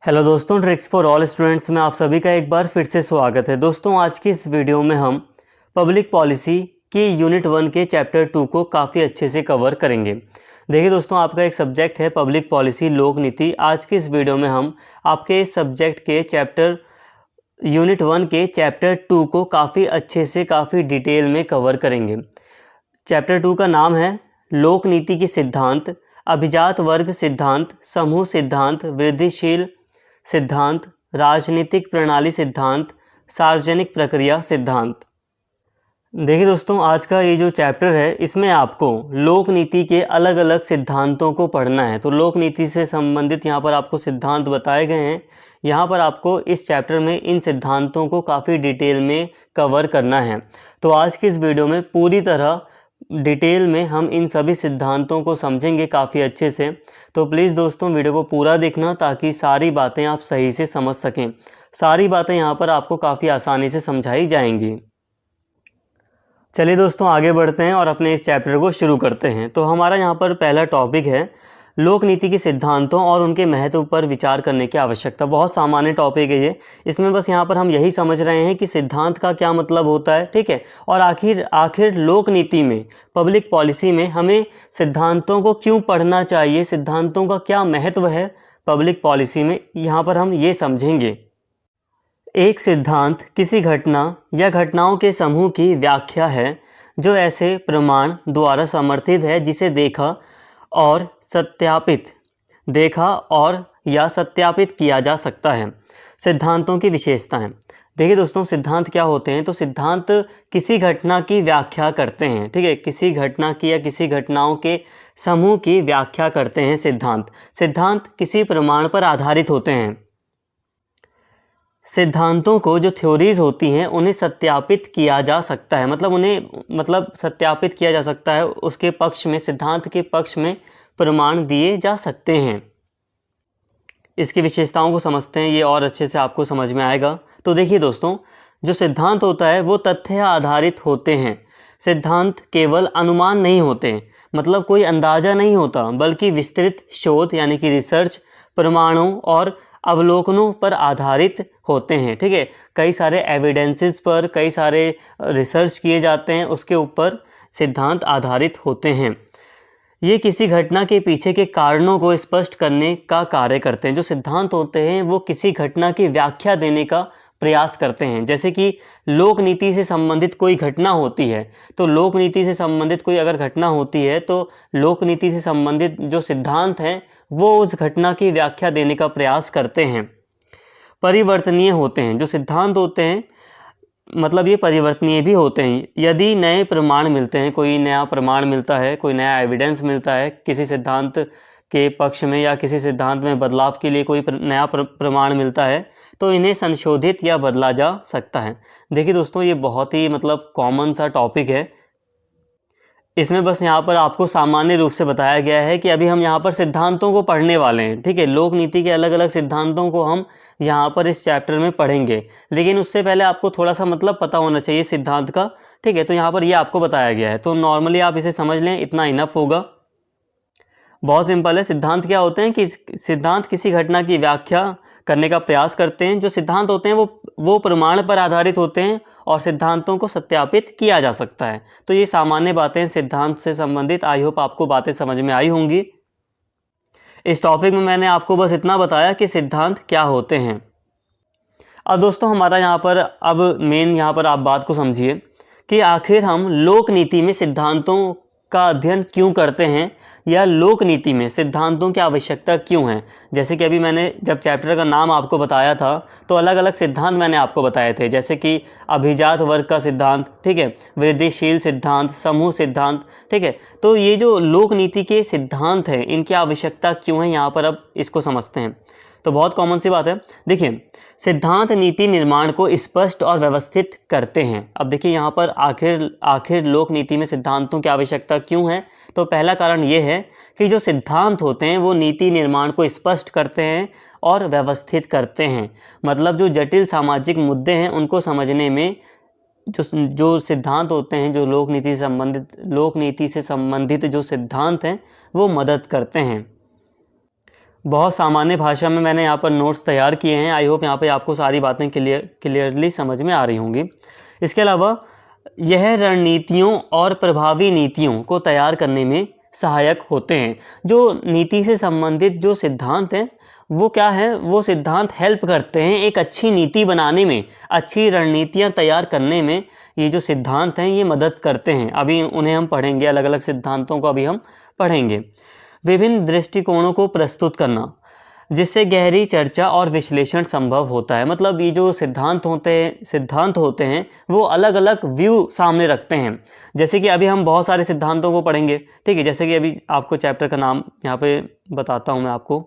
Hello दोस्तों, tricks for all students में आप सभी का एक बार फिर से स्वागत है। दोस्तों, आज की इस वीडियो में हम पब्लिक पॉलिसी की यूनिट 1 के चैप्टर 2 को काफ़ी अच्छे से कवर करेंगे। देखिए दोस्तों, आपका एक सब्जेक्ट है पब्लिक पॉलिसी लोक नीति। आज की इस वीडियो में हम आपके इस सब्जेक्ट के चैप्टर यूनिट 1 के चैप्टर 2 को काफ़ी अच्छे से काफ़ी डिटेल में कवर करेंगे। चैप्टर 2 का नाम है लोक नीति के सिद्धांत, अभिजात वर्ग सिद्धांत, समूह सिद्धांत, वृद्धिशील सिद्धांत, राजनीतिक प्रणाली सिद्धांत, सार्वजनिक प्रक्रिया सिद्धांत। देखिए दोस्तों, आज का ये जो चैप्टर है इसमें आपको लोक नीति के अलग अलग सिद्धांतों को पढ़ना है। तो लोक नीति से संबंधित यहाँ पर आपको सिद्धांत बताए गए हैं। यहाँ पर आपको इस चैप्टर में इन सिद्धांतों को काफ़ी डिटेल में कवर करना है। तो आज की इस वीडियो में पूरी तरह डिटेल में हम इन सभी सिद्धांतों को समझेंगे काफ़ी अच्छे से। तो प्लीज़ दोस्तों, वीडियो को पूरा देखना ताकि सारी बातें आप सही से समझ सकें। सारी बातें यहाँ पर आपको काफ़ी आसानी से समझाई जाएंगी। चलिए दोस्तों, आगे बढ़ते हैं और अपने इस चैप्टर को शुरू करते हैं। तो हमारा यहाँ पर पहला टॉपिक है लोक नीति के सिद्धांतों और उनके महत्व पर विचार करने की आवश्यकता। बहुत सामान्य टॉपिक है ये। इसमें बस यहाँ पर हम यही समझ रहे हैं कि सिद्धांत का क्या मतलब होता है, ठीक है, और आखिर लोक नीति में, पब्लिक पॉलिसी में हमें सिद्धांतों को क्यों पढ़ना चाहिए, सिद्धांतों का क्या महत्व है पब्लिक पॉलिसी में, यहाँ पर हम ये समझेंगे। एक सिद्धांत किसी घटना या घटनाओं के समूह की व्याख्या है जो ऐसे प्रमाण द्वारा समर्थित है जिसे देखा और या सत्यापित किया जा सकता है। सिद्धांतों की विशेषताएं। देखिए दोस्तों, सिद्धांत क्या होते हैं? तो सिद्धांत किसी घटना की व्याख्या करते हैं, ठीक है, किसी घटना की या किसी घटनाओं के समूह की व्याख्या करते हैं। सिद्धांत किसी प्रमाण पर आधारित होते हैं। सिद्धांतों को जो थ्योरीज होती हैं उन्हें सत्यापित किया जा सकता है, मतलब सत्यापित किया जा सकता है, उसके पक्ष में, सिद्धांत के पक्ष में प्रमाण दिए जा सकते हैं। इसकी विशेषताओं को समझते हैं, ये और अच्छे से आपको समझ में आएगा। तो देखिए दोस्तों, जो सिद्धांत होता है वो तथ्य आधारित होते हैं। सिद्धांत केवल अनुमान नहीं होते, मतलब कोई अंदाज़ा नहीं होता, बल्कि विस्तृत शोध यानी कि रिसर्च, प्रमाणों और अवलोकनों पर आधारित होते हैं, ठीक है। कई सारे एविडेंसेस पर, कई सारे रिसर्च किए जाते हैं, उसके ऊपर सिद्धांत आधारित होते हैं। ये किसी घटना के पीछे के कारणों को स्पष्ट करने का कार्य करते हैं। जो सिद्धांत होते हैं वो किसी घटना की व्याख्या देने का प्रयास करते हैं। जैसे कि लोक नीति से संबंधित कोई घटना होती है, तो लोक नीति से संबंधित कोई अगर घटना होती है तो लोक नीति से संबंधित जो सिद्धांत हैं वो उस घटना की व्याख्या देने का प्रयास करते हैं। परिवर्तनीय होते हैं। जो सिद्धांत होते हैं मतलब ये परिवर्तनीय भी होते हैं। यदि नए प्रमाण मिलते हैं, कोई नया प्रमाण मिलता है, कोई नया एविडेंस मिलता है किसी सिद्धांत के पक्ष में, या किसी सिद्धांत में बदलाव के लिए कोई नया प्रमाण मिलता है, तो इन्हें संशोधित या बदला जा सकता है। देखिए दोस्तों, ये बहुत ही कॉमन सा टॉपिक है। इसमें बस यहाँ पर आपको सामान्य रूप से बताया गया है कि अभी हम यहाँ पर सिद्धांतों को पढ़ने वाले हैं, ठीक है। लोक नीति के अलग अलग सिद्धांतों को हम यहाँ पर इस चैप्टर में पढ़ेंगे, लेकिन उससे पहले आपको थोड़ा सा पता होना चाहिए सिद्धांत का, ठीक है। तो यहाँ पर ये आपको बताया गया है, तो नॉर्मली आप इसे समझ लें, इतना इनफ होगा। बहुत सिंपल है। सिद्धांत क्या होते हैं कि सिद्धांत किसी घटना की व्याख्या करने का प्रयास करते हैं। जो सिद्धांत होते हैं वो प्रमाण पर आधारित होते हैं और सिद्धांतों को सत्यापित किया जा सकता है। तो ये सामान्य बातें सिद्धांत से संबंधित। आई होप आपको बातें समझ में आई होंगी। इस टॉपिक में मैंने आपको बस इतना बताया कि सिद्धांत क्या होते हैं। अब दोस्तों, हमारा यहाँ पर अब मेन यहाँ पर आप बात को समझिए कि आखिर हम लोक नीति में सिद्धांतों का अध्ययन क्यों करते हैं, या लोक नीति में सिद्धांतों की आवश्यकता क्यों है। जैसे कि अभी मैंने जब चैप्टर का नाम आपको बताया था तो अलग अलग सिद्धांत मैंने आपको बताए थे, जैसे कि अभिजात वर्ग का सिद्धांत, ठीक है, वृद्धिशील सिद्धांत, समूह सिद्धांत, ठीक है। तो ये जो लोक नीति के सिद्धांत हैं इनकी आवश्यकता क्यों है, यहाँ पर अब इसको समझते हैं। तो बहुत कॉमन सी बात है। देखिए, सिद्धांत नीति निर्माण को स्पष्ट और व्यवस्थित करते हैं। अब देखिए यहाँ पर आखिर लोक नीति में सिद्धांतों की आवश्यकता क्यों है। तो पहला कारण ये है कि जो सिद्धांत होते हैं वो नीति निर्माण को स्पष्ट करते हैं और व्यवस्थित करते हैं। मतलब जो जटिल सामाजिक मुद्दे हैं उनको समझने में जो सिद्धांत होते हैं, जो लोक नीति से संबंधित जो सिद्धांत हैं वो मदद करते हैं। बहुत सामान्य भाषा में मैंने यहाँ पर नोट्स तैयार किए हैं। आई होप यहाँ पे आपको सारी बातें क्लियरली समझ में आ रही होंगी। इसके अलावा यह रणनीतियों और प्रभावी नीतियों को तैयार करने में सहायक होते हैं। जो नीति से संबंधित जो सिद्धांत हैं वो क्या है, वो सिद्धांत हेल्प करते हैं एक अच्छी नीति बनाने में, अच्छी रणनीतियाँ तैयार करने में। ये जो सिद्धांत हैं ये मदद करते हैं। अभी उन्हें हम पढ़ेंगे, अलग अलग सिद्धांतों को अभी हम पढ़ेंगे। विभिन्न दृष्टिकोणों को प्रस्तुत करना जिससे गहरी चर्चा और विश्लेषण संभव होता है। मतलब ये जो सिद्धांत होते हैं वो अलग अलग व्यू सामने रखते हैं। जैसे कि अभी हम बहुत सारे सिद्धांतों को पढ़ेंगे, ठीक है। जैसे कि अभी आपको चैप्टर का नाम यहाँ पे बताता हूँ मैं आपको,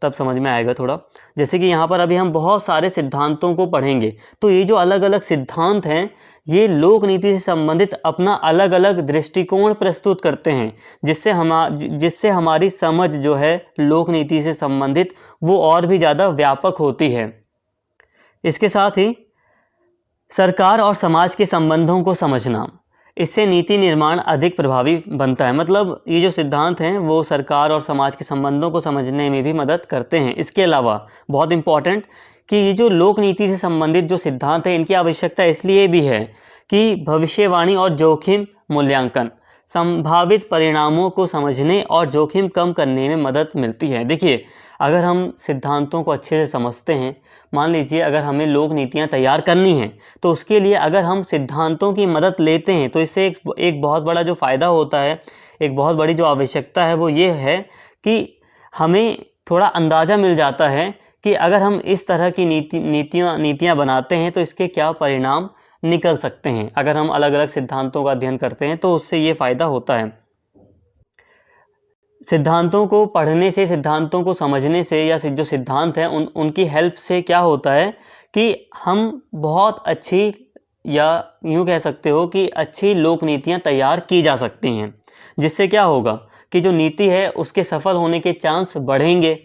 तब समझ में आएगा थोड़ा। जैसे कि यहाँ पर अभी हम बहुत सारे सिद्धांतों को पढ़ेंगे, तो ये जो अलग अलग सिद्धांत हैं ये लोक नीति से संबंधित अपना अलग अलग दृष्टिकोण प्रस्तुत करते हैं, जिससे हमारी समझ जो है लोक नीति से संबंधित वो और भी ज़्यादा व्यापक होती है। इसके साथ ही सरकार और समाज के संबंधों को समझना, इससे नीति निर्माण अधिक प्रभावी बनता है। मतलब ये जो सिद्धांत हैं वो सरकार और समाज के संबंधों को समझने में भी मदद करते हैं। इसके अलावा बहुत इम्पॉर्टेंट कि ये जो लोक नीति से संबंधित जो सिद्धांत है इनकी आवश्यकता इसलिए भी है कि भविष्यवाणी और जोखिम मूल्यांकन, संभावित परिणामों को समझने और जोखिम कम करने में मदद मिलती है। देखिए, अगर हम सिद्धांतों को अच्छे से समझते हैं, मान लीजिए अगर हमें लोक नीतियाँ तैयार करनी हैं तो उसके लिए अगर हम सिद्धांतों की मदद लेते हैं तो इससे एक बहुत बड़ा जो फ़ायदा होता है, एक बहुत बड़ी जो आवश्यकता है वो ये है कि हमें थोड़ा अंदाज़ा मिल जाता है कि अगर हम इस तरह की नीतियाँ बनाते हैं तो इसके क्या परिणाम निकल सकते हैं। अगर हम अलग अलग सिद्धांतों का अध्ययन करते हैं तो उससे ये फ़ायदा होता है। सिद्धांतों को पढ़ने से, सिद्धांतों को समझने से या जो सिद्धांत हैं उनकी हेल्प से क्या होता है कि हम बहुत अच्छी, या यूँ कह सकते हो कि अच्छी लोक नीतियाँ तैयार की जा सकती हैं, जिससे क्या होगा कि जो नीति है उसके सफल होने के चांस बढ़ेंगे।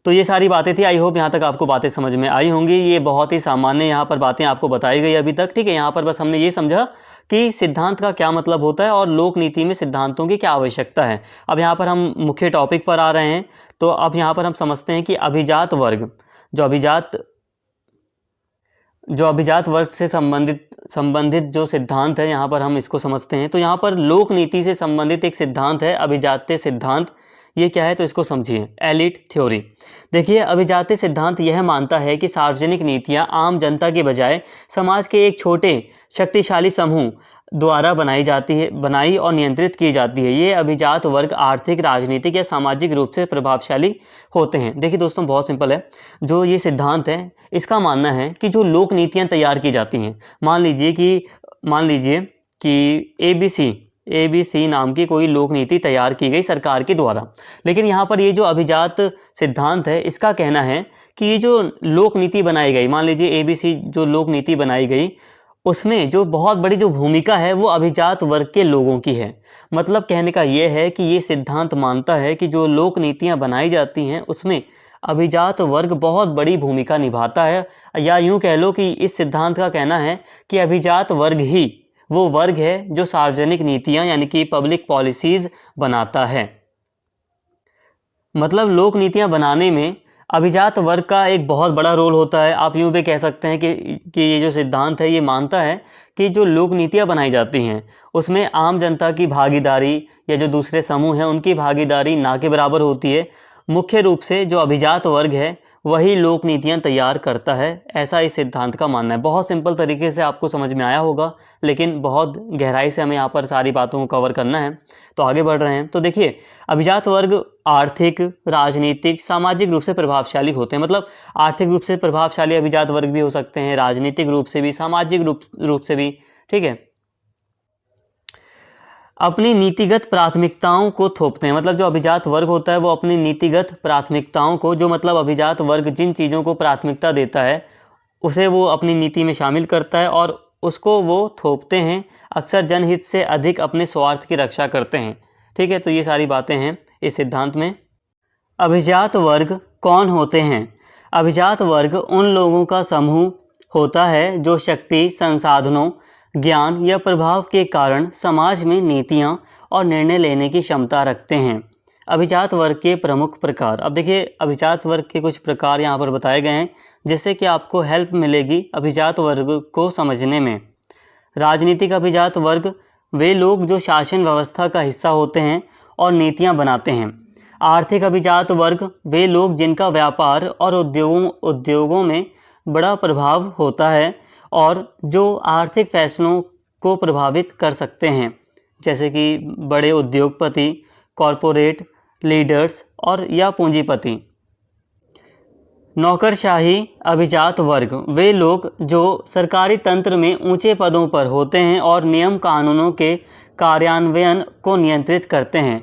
तो ये सारी बातें थी। आई होप यहाँ तक आपको बातें समझ में आई होंगी। ये बहुत ही सामान्य यहाँ पर बातें आपको बताई गई अभी तक, ठीक है। यहाँ पर बस हमने ये समझा कि सिद्धांत का क्या मतलब होता है और लोक नीति में सिद्धांतों की क्या आवश्यकता है। अब यहाँ पर हम मुख्य टॉपिक पर आ रहे हैं। तो अब यहाँ पर हम समझते हैं कि अभिजात वर्ग, जो अभिजात वर्ग से संबंधित जो सिद्धांत है, यहाँ पर हम इसको समझते हैं। तो यहाँ पर लोक नीति से संबंधित एक सिद्धांत है अभिजात्य सिद्धांत। ये क्या है तो इसको समझिए, एलिट थ्योरी। देखिए, अभिजात्य सिद्धांत यह मानता है कि सार्वजनिक नीतियाँ आम जनता के बजाय समाज के एक छोटे शक्तिशाली समूह द्वारा बनाई और नियंत्रित की जाती है। ये अभिजात वर्ग आर्थिक, राजनीतिक या सामाजिक रूप से प्रभावशाली होते हैं। देखिए दोस्तों, बहुत सिंपल है। जो ये सिद्धांत है इसका मानना है कि जो लोक नीतियाँ तैयार की जाती हैं, मान लीजिए कि ABC नाम की कोई लोक नीति तैयार की गई सरकार के द्वारा। लेकिन यहाँ पर ये जो अभिजात सिद्धांत है इसका कहना है कि ये जो लोक नीति बनाई गई, मान लीजिए ABC जो लोक नीति बनाई गई, उसमें जो बहुत बड़ी जो भूमिका है वो अभिजात वर्ग के लोगों की है। मतलब कहने का ये है कि ये सिद्धांत मानता है कि जो लोक नीतियाँ बनाई जाती हैं उसमें अभिजात वर्ग बहुत बड़ी भूमिका निभाता है। या यूँ कह लो कि इस सिद्धांत का कहना है कि अभिजात वर्ग ही वो वर्ग है जो सार्वजनिक नीतियाँ यानी कि पब्लिक पॉलिसीज़ बनाता है। मतलब लोक नीतियाँ बनाने में अभिजात वर्ग का एक बहुत बड़ा रोल होता है। आप यूँ भी कह सकते हैं कि ये जो सिद्धांत है ये मानता है कि जो लोक नीतियाँ बनाई जाती हैं उसमें आम जनता की भागीदारी या जो दूसरे समूह हैं उनकी भागीदारी ना के बराबर होती है। मुख्य रूप से जो अभिजात वर्ग है वही लोक नीतियाँ तैयार करता है, ऐसा इस सिद्धांत का मानना है। बहुत सिंपल तरीके से आपको समझ में आया होगा, लेकिन बहुत गहराई से हमें यहाँ पर सारी बातों को कवर करना है। तो आगे बढ़ रहे हैं। तो देखिए, अभिजात वर्ग आर्थिक, राजनीतिक, सामाजिक रूप से प्रभावशाली होते हैं। मतलब आर्थिक रूप से प्रभावशाली अभिजात वर्ग भी हो सकते हैं, राजनीतिक रूप से भी, सामाजिक रूप से भी, ठीक है। अपनी नीतिगत प्राथमिकताओं को थोपते हैं। मतलब जो अभिजात वर्ग होता है वो अपनी नीतिगत प्राथमिकताओं को, जो मतलब अभिजात वर्ग जिन चीज़ों को प्राथमिकता देता है उसे वो अपनी नीति में शामिल करता है और उसको वो थोपते हैं। अक्सर जनहित से अधिक अपने स्वार्थ की रक्षा करते हैं, ठीक है। तो ये सारी बातें हैं इस सिद्धांत में। अभिजात वर्ग कौन होते हैं? अभिजात वर्ग उन लोगों का समूह होता है जो शक्ति, संसाधनों, ज्ञान या प्रभाव के कारण समाज में नीतियाँ और निर्णय लेने की क्षमता रखते हैं। अभिजात वर्ग के प्रमुख प्रकार। अब देखिए अभिजात वर्ग के कुछ प्रकार यहाँ पर बताए गए हैं जिससे कि आपको हेल्प मिलेगी अभिजात वर्ग को समझने में। राजनीतिक अभिजात वर्ग वे लोग जो शासन व्यवस्था का हिस्सा होते हैं और नीतियाँ बनाते हैं। आर्थिक अभिजात वर्ग वे लोग जिनका व्यापार और उद्योगों में बड़ा प्रभाव होता है और जो आर्थिक फैसलों को प्रभावित कर सकते हैं, जैसे कि बड़े उद्योगपति, कॉरपोरेट लीडर्स और या पूंजीपति। नौकरशाही अभिजात वर्ग वे लोग जो सरकारी तंत्र में ऊंचे पदों पर होते हैं और नियम कानूनों के कार्यान्वयन को नियंत्रित करते हैं।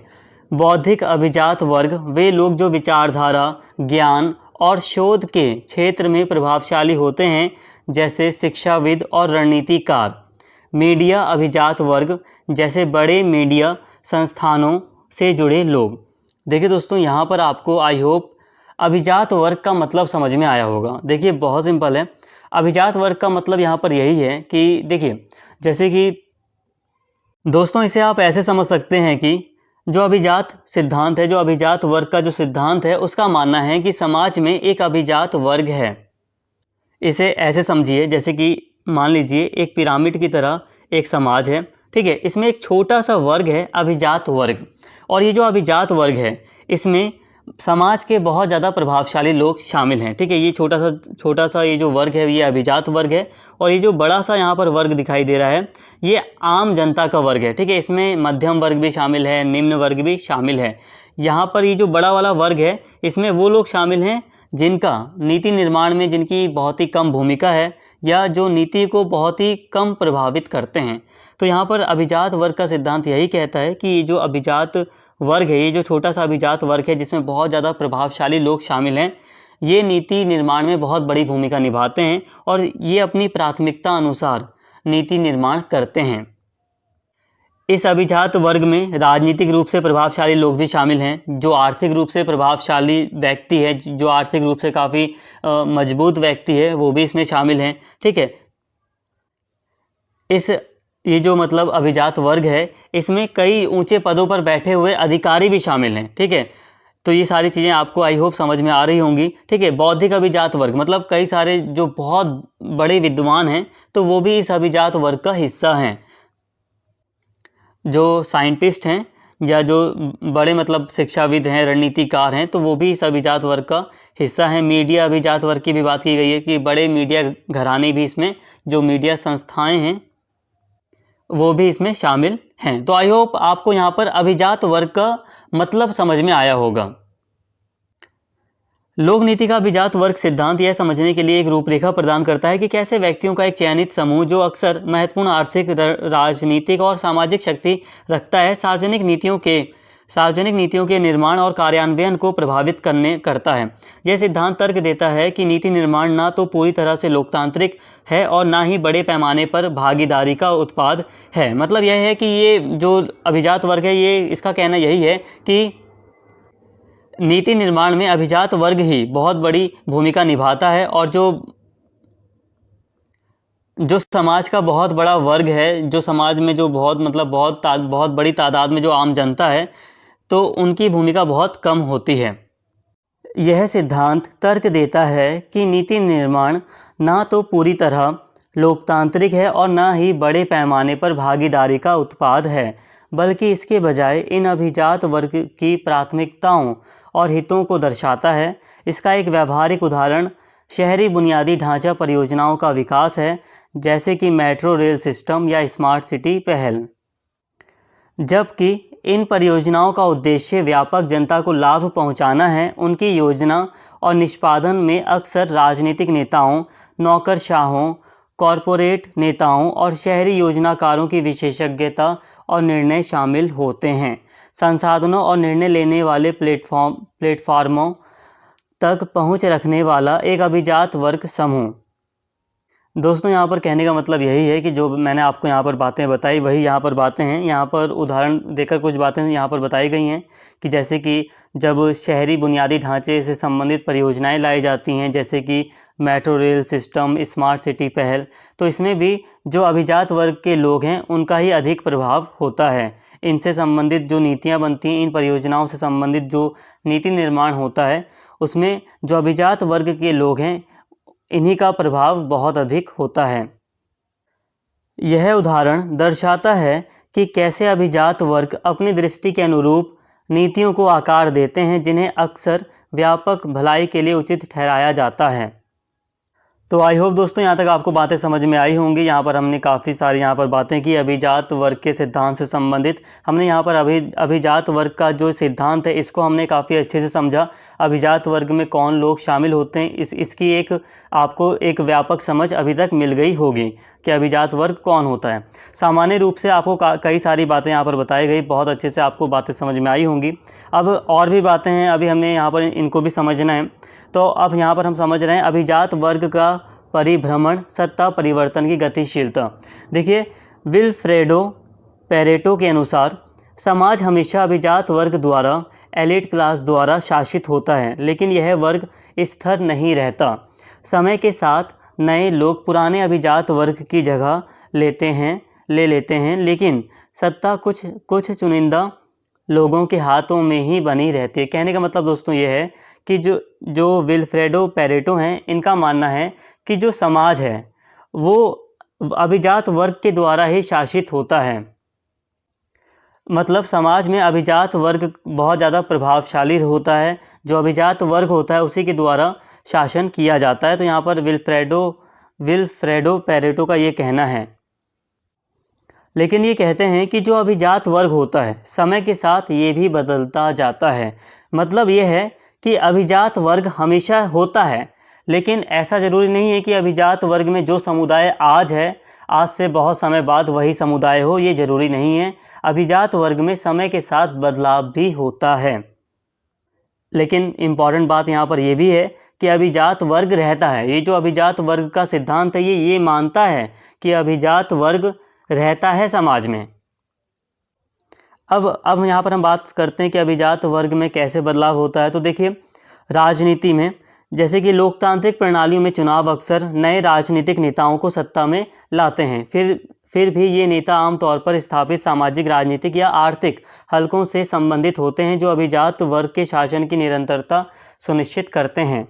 बौद्धिक अभिजात वर्ग वे लोग जो विचारधारा, ज्ञान और शोध के क्षेत्र में प्रभावशाली होते हैं, जैसे शिक्षाविद और रणनीतिकार। मीडिया अभिजात वर्ग जैसे बड़े मीडिया संस्थानों से जुड़े लोग। देखिए दोस्तों, यहाँ पर आपको आई होप अभिजात वर्ग का मतलब समझ में आया होगा। देखिए बहुत सिंपल है। अभिजात वर्ग का मतलब यहाँ पर यही है कि देखिए जैसे कि दोस्तों इसे आप ऐसे समझ सकते हैं कि जो अभिजात सिद्धांत है, जो अभिजात वर्ग का जो सिद्धांत है, उसका मानना है कि समाज में एक अभिजात वर्ग है। इसे ऐसे समझिए जैसे कि मान लीजिए एक पिरामिड की तरह एक समाज है, ठीक है। इसमें एक छोटा सा वर्ग है अभिजात वर्ग, और ये जो अभिजात वर्ग है इसमें समाज के बहुत ज़्यादा प्रभावशाली लोग शामिल हैं, ठीक है। ये छोटा सा ये जो वर्ग है ये अभिजात वर्ग है, और ये जो बड़ा सा यहाँ पर वर्ग दिखाई दे रहा है ये आम जनता का वर्ग है, ठीक है। इसमें मध्यम वर्ग भी शामिल है, निम्न वर्ग भी शामिल है। यहाँ पर ये जो बड़ा वाला वर्ग है इसमें वो लोग शामिल हैं जिनका नीति निर्माण में जिनकी बहुत ही कम भूमिका है, या जो नीति को बहुत ही कम प्रभावित करते हैं। तो यहाँ पर अभिजात वर्ग का सिद्धांत यही कहता है कि ये जो अभिजात वर्ग है, ये जो छोटा सा अभिजात वर्ग है जिसमें बहुत ज़्यादा प्रभावशाली लोग शामिल हैं, ये नीति निर्माण में बहुत बड़ी भूमिका निभाते हैं और ये अपनी प्राथमिकता अनुसार नीति निर्माण करते हैं। इस अभिजात वर्ग में राजनीतिक रूप से प्रभावशाली लोग भी शामिल हैं। जो आर्थिक रूप से प्रभावशाली व्यक्ति है, जो आर्थिक रूप से काफ़ी मजबूत व्यक्ति है, वो भी इसमें शामिल हैं, ठीक है। ये जो मतलब अभिजात वर्ग है इसमें कई ऊंचे पदों पर बैठे हुए अधिकारी भी शामिल हैं, ठीक है। तो ये सारी चीज़ें आपको आई होप समझ में आ रही होंगी, ठीक है। बौद्धिक अभिजात वर्ग मतलब कई सारे जो बहुत बड़े विद्वान हैं तो वो भी इस अभिजात वर्ग का हिस्सा हैं। जो साइंटिस्ट हैं या जो बड़े मतलब शिक्षाविद हैं, रणनीतिकार हैं, तो वो भी इस अभिजात वर्ग का हिस्सा हैं। मीडिया अभिजात वर्ग की भी बात की गई है कि बड़े मीडिया घराने भी इसमें, जो मीडिया संस्थाएं हैं वो भी इसमें शामिल हैं। तो आई होप आपको यहाँ पर अभिजात वर्ग का मतलब समझ में आया होगा। लोक नीति का अभिजात वर्ग सिद्धांत यह समझने के लिए एक रूपरेखा प्रदान करता है कि कैसे व्यक्तियों का एक चयनित समूह जो अक्सर महत्वपूर्ण आर्थिक, राजनीतिक और सामाजिक शक्ति रखता है, सार्वजनिक नीतियों के निर्माण और कार्यान्वयन को प्रभावित करता है। यह सिद्धांत तर्क देता है कि नीति निर्माण ना तो पूरी तरह से लोकतांत्रिक है और ना ही बड़े पैमाने पर भागीदारी का उत्पाद है। मतलब यह है कि ये जो अभिजात वर्ग है, ये इसका कहना यही है कि नीति निर्माण में अभिजात वर्ग ही बहुत बड़ी भूमिका निभाता है, और जो समाज का बहुत बड़ा वर्ग है, जो समाज में जो बहुत बड़ी तादाद में जो आम जनता है, तो उनकी भूमिका बहुत कम होती है। यह सिद्धांत तर्क देता है कि नीति निर्माण ना तो पूरी तरह लोकतांत्रिक है और ना ही बड़े पैमाने पर भागीदारी का उत्पाद है, बल्कि इसके बजाय इन अभिजात वर्ग की प्राथमिकताओं और हितों को दर्शाता है। इसका एक व्यावहारिक उदाहरण शहरी बुनियादी ढांचा परियोजनाओं का विकास है, जैसे कि मेट्रो रेल सिस्टम या स्मार्ट सिटी पहल। जबकि इन परियोजनाओं का उद्देश्य व्यापक जनता को लाभ पहुंचाना है, उनकी योजना और निष्पादन में अक्सर राजनीतिक नेताओं, नौकरशाहों, कॉरपोरेट नेताओं और शहरी योजनाकारों की विशेषज्ञता और निर्णय शामिल होते हैं। संसाधनों और निर्णय लेने वाले प्लेटफार्मों तक पहुंच रखने वाला एक अभिजात वर्ग समूह। दोस्तों यहाँ पर कहने का मतलब यही है कि जो मैंने आपको यहाँ पर बातें बताई वही यहाँ पर बातें हैं। यहाँ पर उदाहरण देकर कुछ बातें यहाँ पर बताई गई हैं कि जैसे कि जब शहरी बुनियादी ढांचे से संबंधित परियोजनाएं लाई जाती हैं, जैसे कि metro rail system, smart city पहल, तो इसमें भी जो अभिजात वर्ग के लोग हैं उनका ही अधिक प्रभाव होता है। इनसे संबंधित जो नीतियाँ बनती हैं, इन परियोजनाओं से संबंधित जो नीति निर्माण होता है, उसमें जो अभिजात वर्ग के लोग हैं इन्हीं का प्रभाव बहुत अधिक होता है। यह उदाहरण दर्शाता है कि कैसे अभिजात वर्ग अपनी दृष्टि के अनुरूप नीतियों को आकार देते हैं, जिन्हें अक्सर व्यापक भलाई के लिए उचित ठहराया जाता है। तो आई होप दोस्तों यहाँ तक आपको बातें समझ में आई होंगी। यहाँ पर हमने काफ़ी सारी यहाँ पर बातें की अभिजात वर्ग के सिद्धांत से संबंधित। हमने यहाँ पर अभिजात वर्ग का जो सिद्धांत है इसको हमने काफ़ी अच्छे से समझा। अभिजात वर्ग में कौन लोग शामिल होते हैं, इसकी आपको एक व्यापक समझ अभी तक मिल गई होगी कि अभिजात वर्ग कौन होता है। सामान्य रूप से आपको कई सारी बातें यहाँ पर बताई गई, बहुत अच्छे से आपको बातें समझ में आई होंगी। अब और भी बातें हैं, अभी हमें यहाँ पर इनको भी समझना है। तो अब यहाँ पर हम समझ रहे हैं अभिजात वर्ग का परिभ्रमण, सत्ता परिवर्तन की गतिशीलता। देखिए, विल्फ्रेडो पेरेटो के अनुसार समाज हमेशा अभिजात वर्ग द्वारा, एलिट क्लास द्वारा शासित होता है, लेकिन यह वर्ग स्थिर नहीं रहता। समय के साथ नए लोग पुराने अभिजात वर्ग की जगह ले लेते हैं, लेकिन सत्ता कुछ चुनिंदा लोगों के हाथों में ही बनी रहती है। कहने का मतलब दोस्तों ये है कि जो विल्फ्रेडो पेरेटो हैं, इनका मानना है कि जो समाज है वो अभिजात वर्ग के द्वारा ही शासित होता है। मतलब समाज में अभिजात वर्ग बहुत ज़्यादा प्रभावशाली होता है, जो अभिजात वर्ग होता है उसी के द्वारा शासन किया जाता है। तो यहाँ पर विल्फ्रेडो पेरेटो का ये कहना है। लेकिन ये कहते हैं कि जो अभिजात वर्ग होता है समय के साथ ये भी बदलता जाता है। मतलब ये है कि अभिजात वर्ग हमेशा होता है, लेकिन ऐसा ज़रूरी नहीं है कि अभिजात वर्ग में जो समुदाय आज है, आज से बहुत समय बाद वही समुदाय हो, ये ज़रूरी नहीं है। अभिजात वर्ग में समय के साथ बदलाव भी होता है। लेकिन इम्पॉर्टेंट बात यहाँ पर यह भी है कि अभिजात वर्ग रहता है। ये जो अभिजात वर्ग का सिद्धांत है ये मानता है कि अभिजात वर्ग रहता है समाज में। अब यहाँ पर हम बात करते हैं कि अभिजात वर्ग में कैसे बदलाव होता है। तो देखिए, राजनीति में जैसे कि लोकतांत्रिक प्रणालियों में चुनाव अक्सर नए राजनीतिक नेताओं को सत्ता में लाते हैं। फिर भी ये नेता आमतौर पर स्थापित सामाजिक, राजनीतिक या आर्थिक हलकों से संबंधित होते हैं, जो अभिजात वर्ग के शासन की निरंतरता सुनिश्चित करते हैं।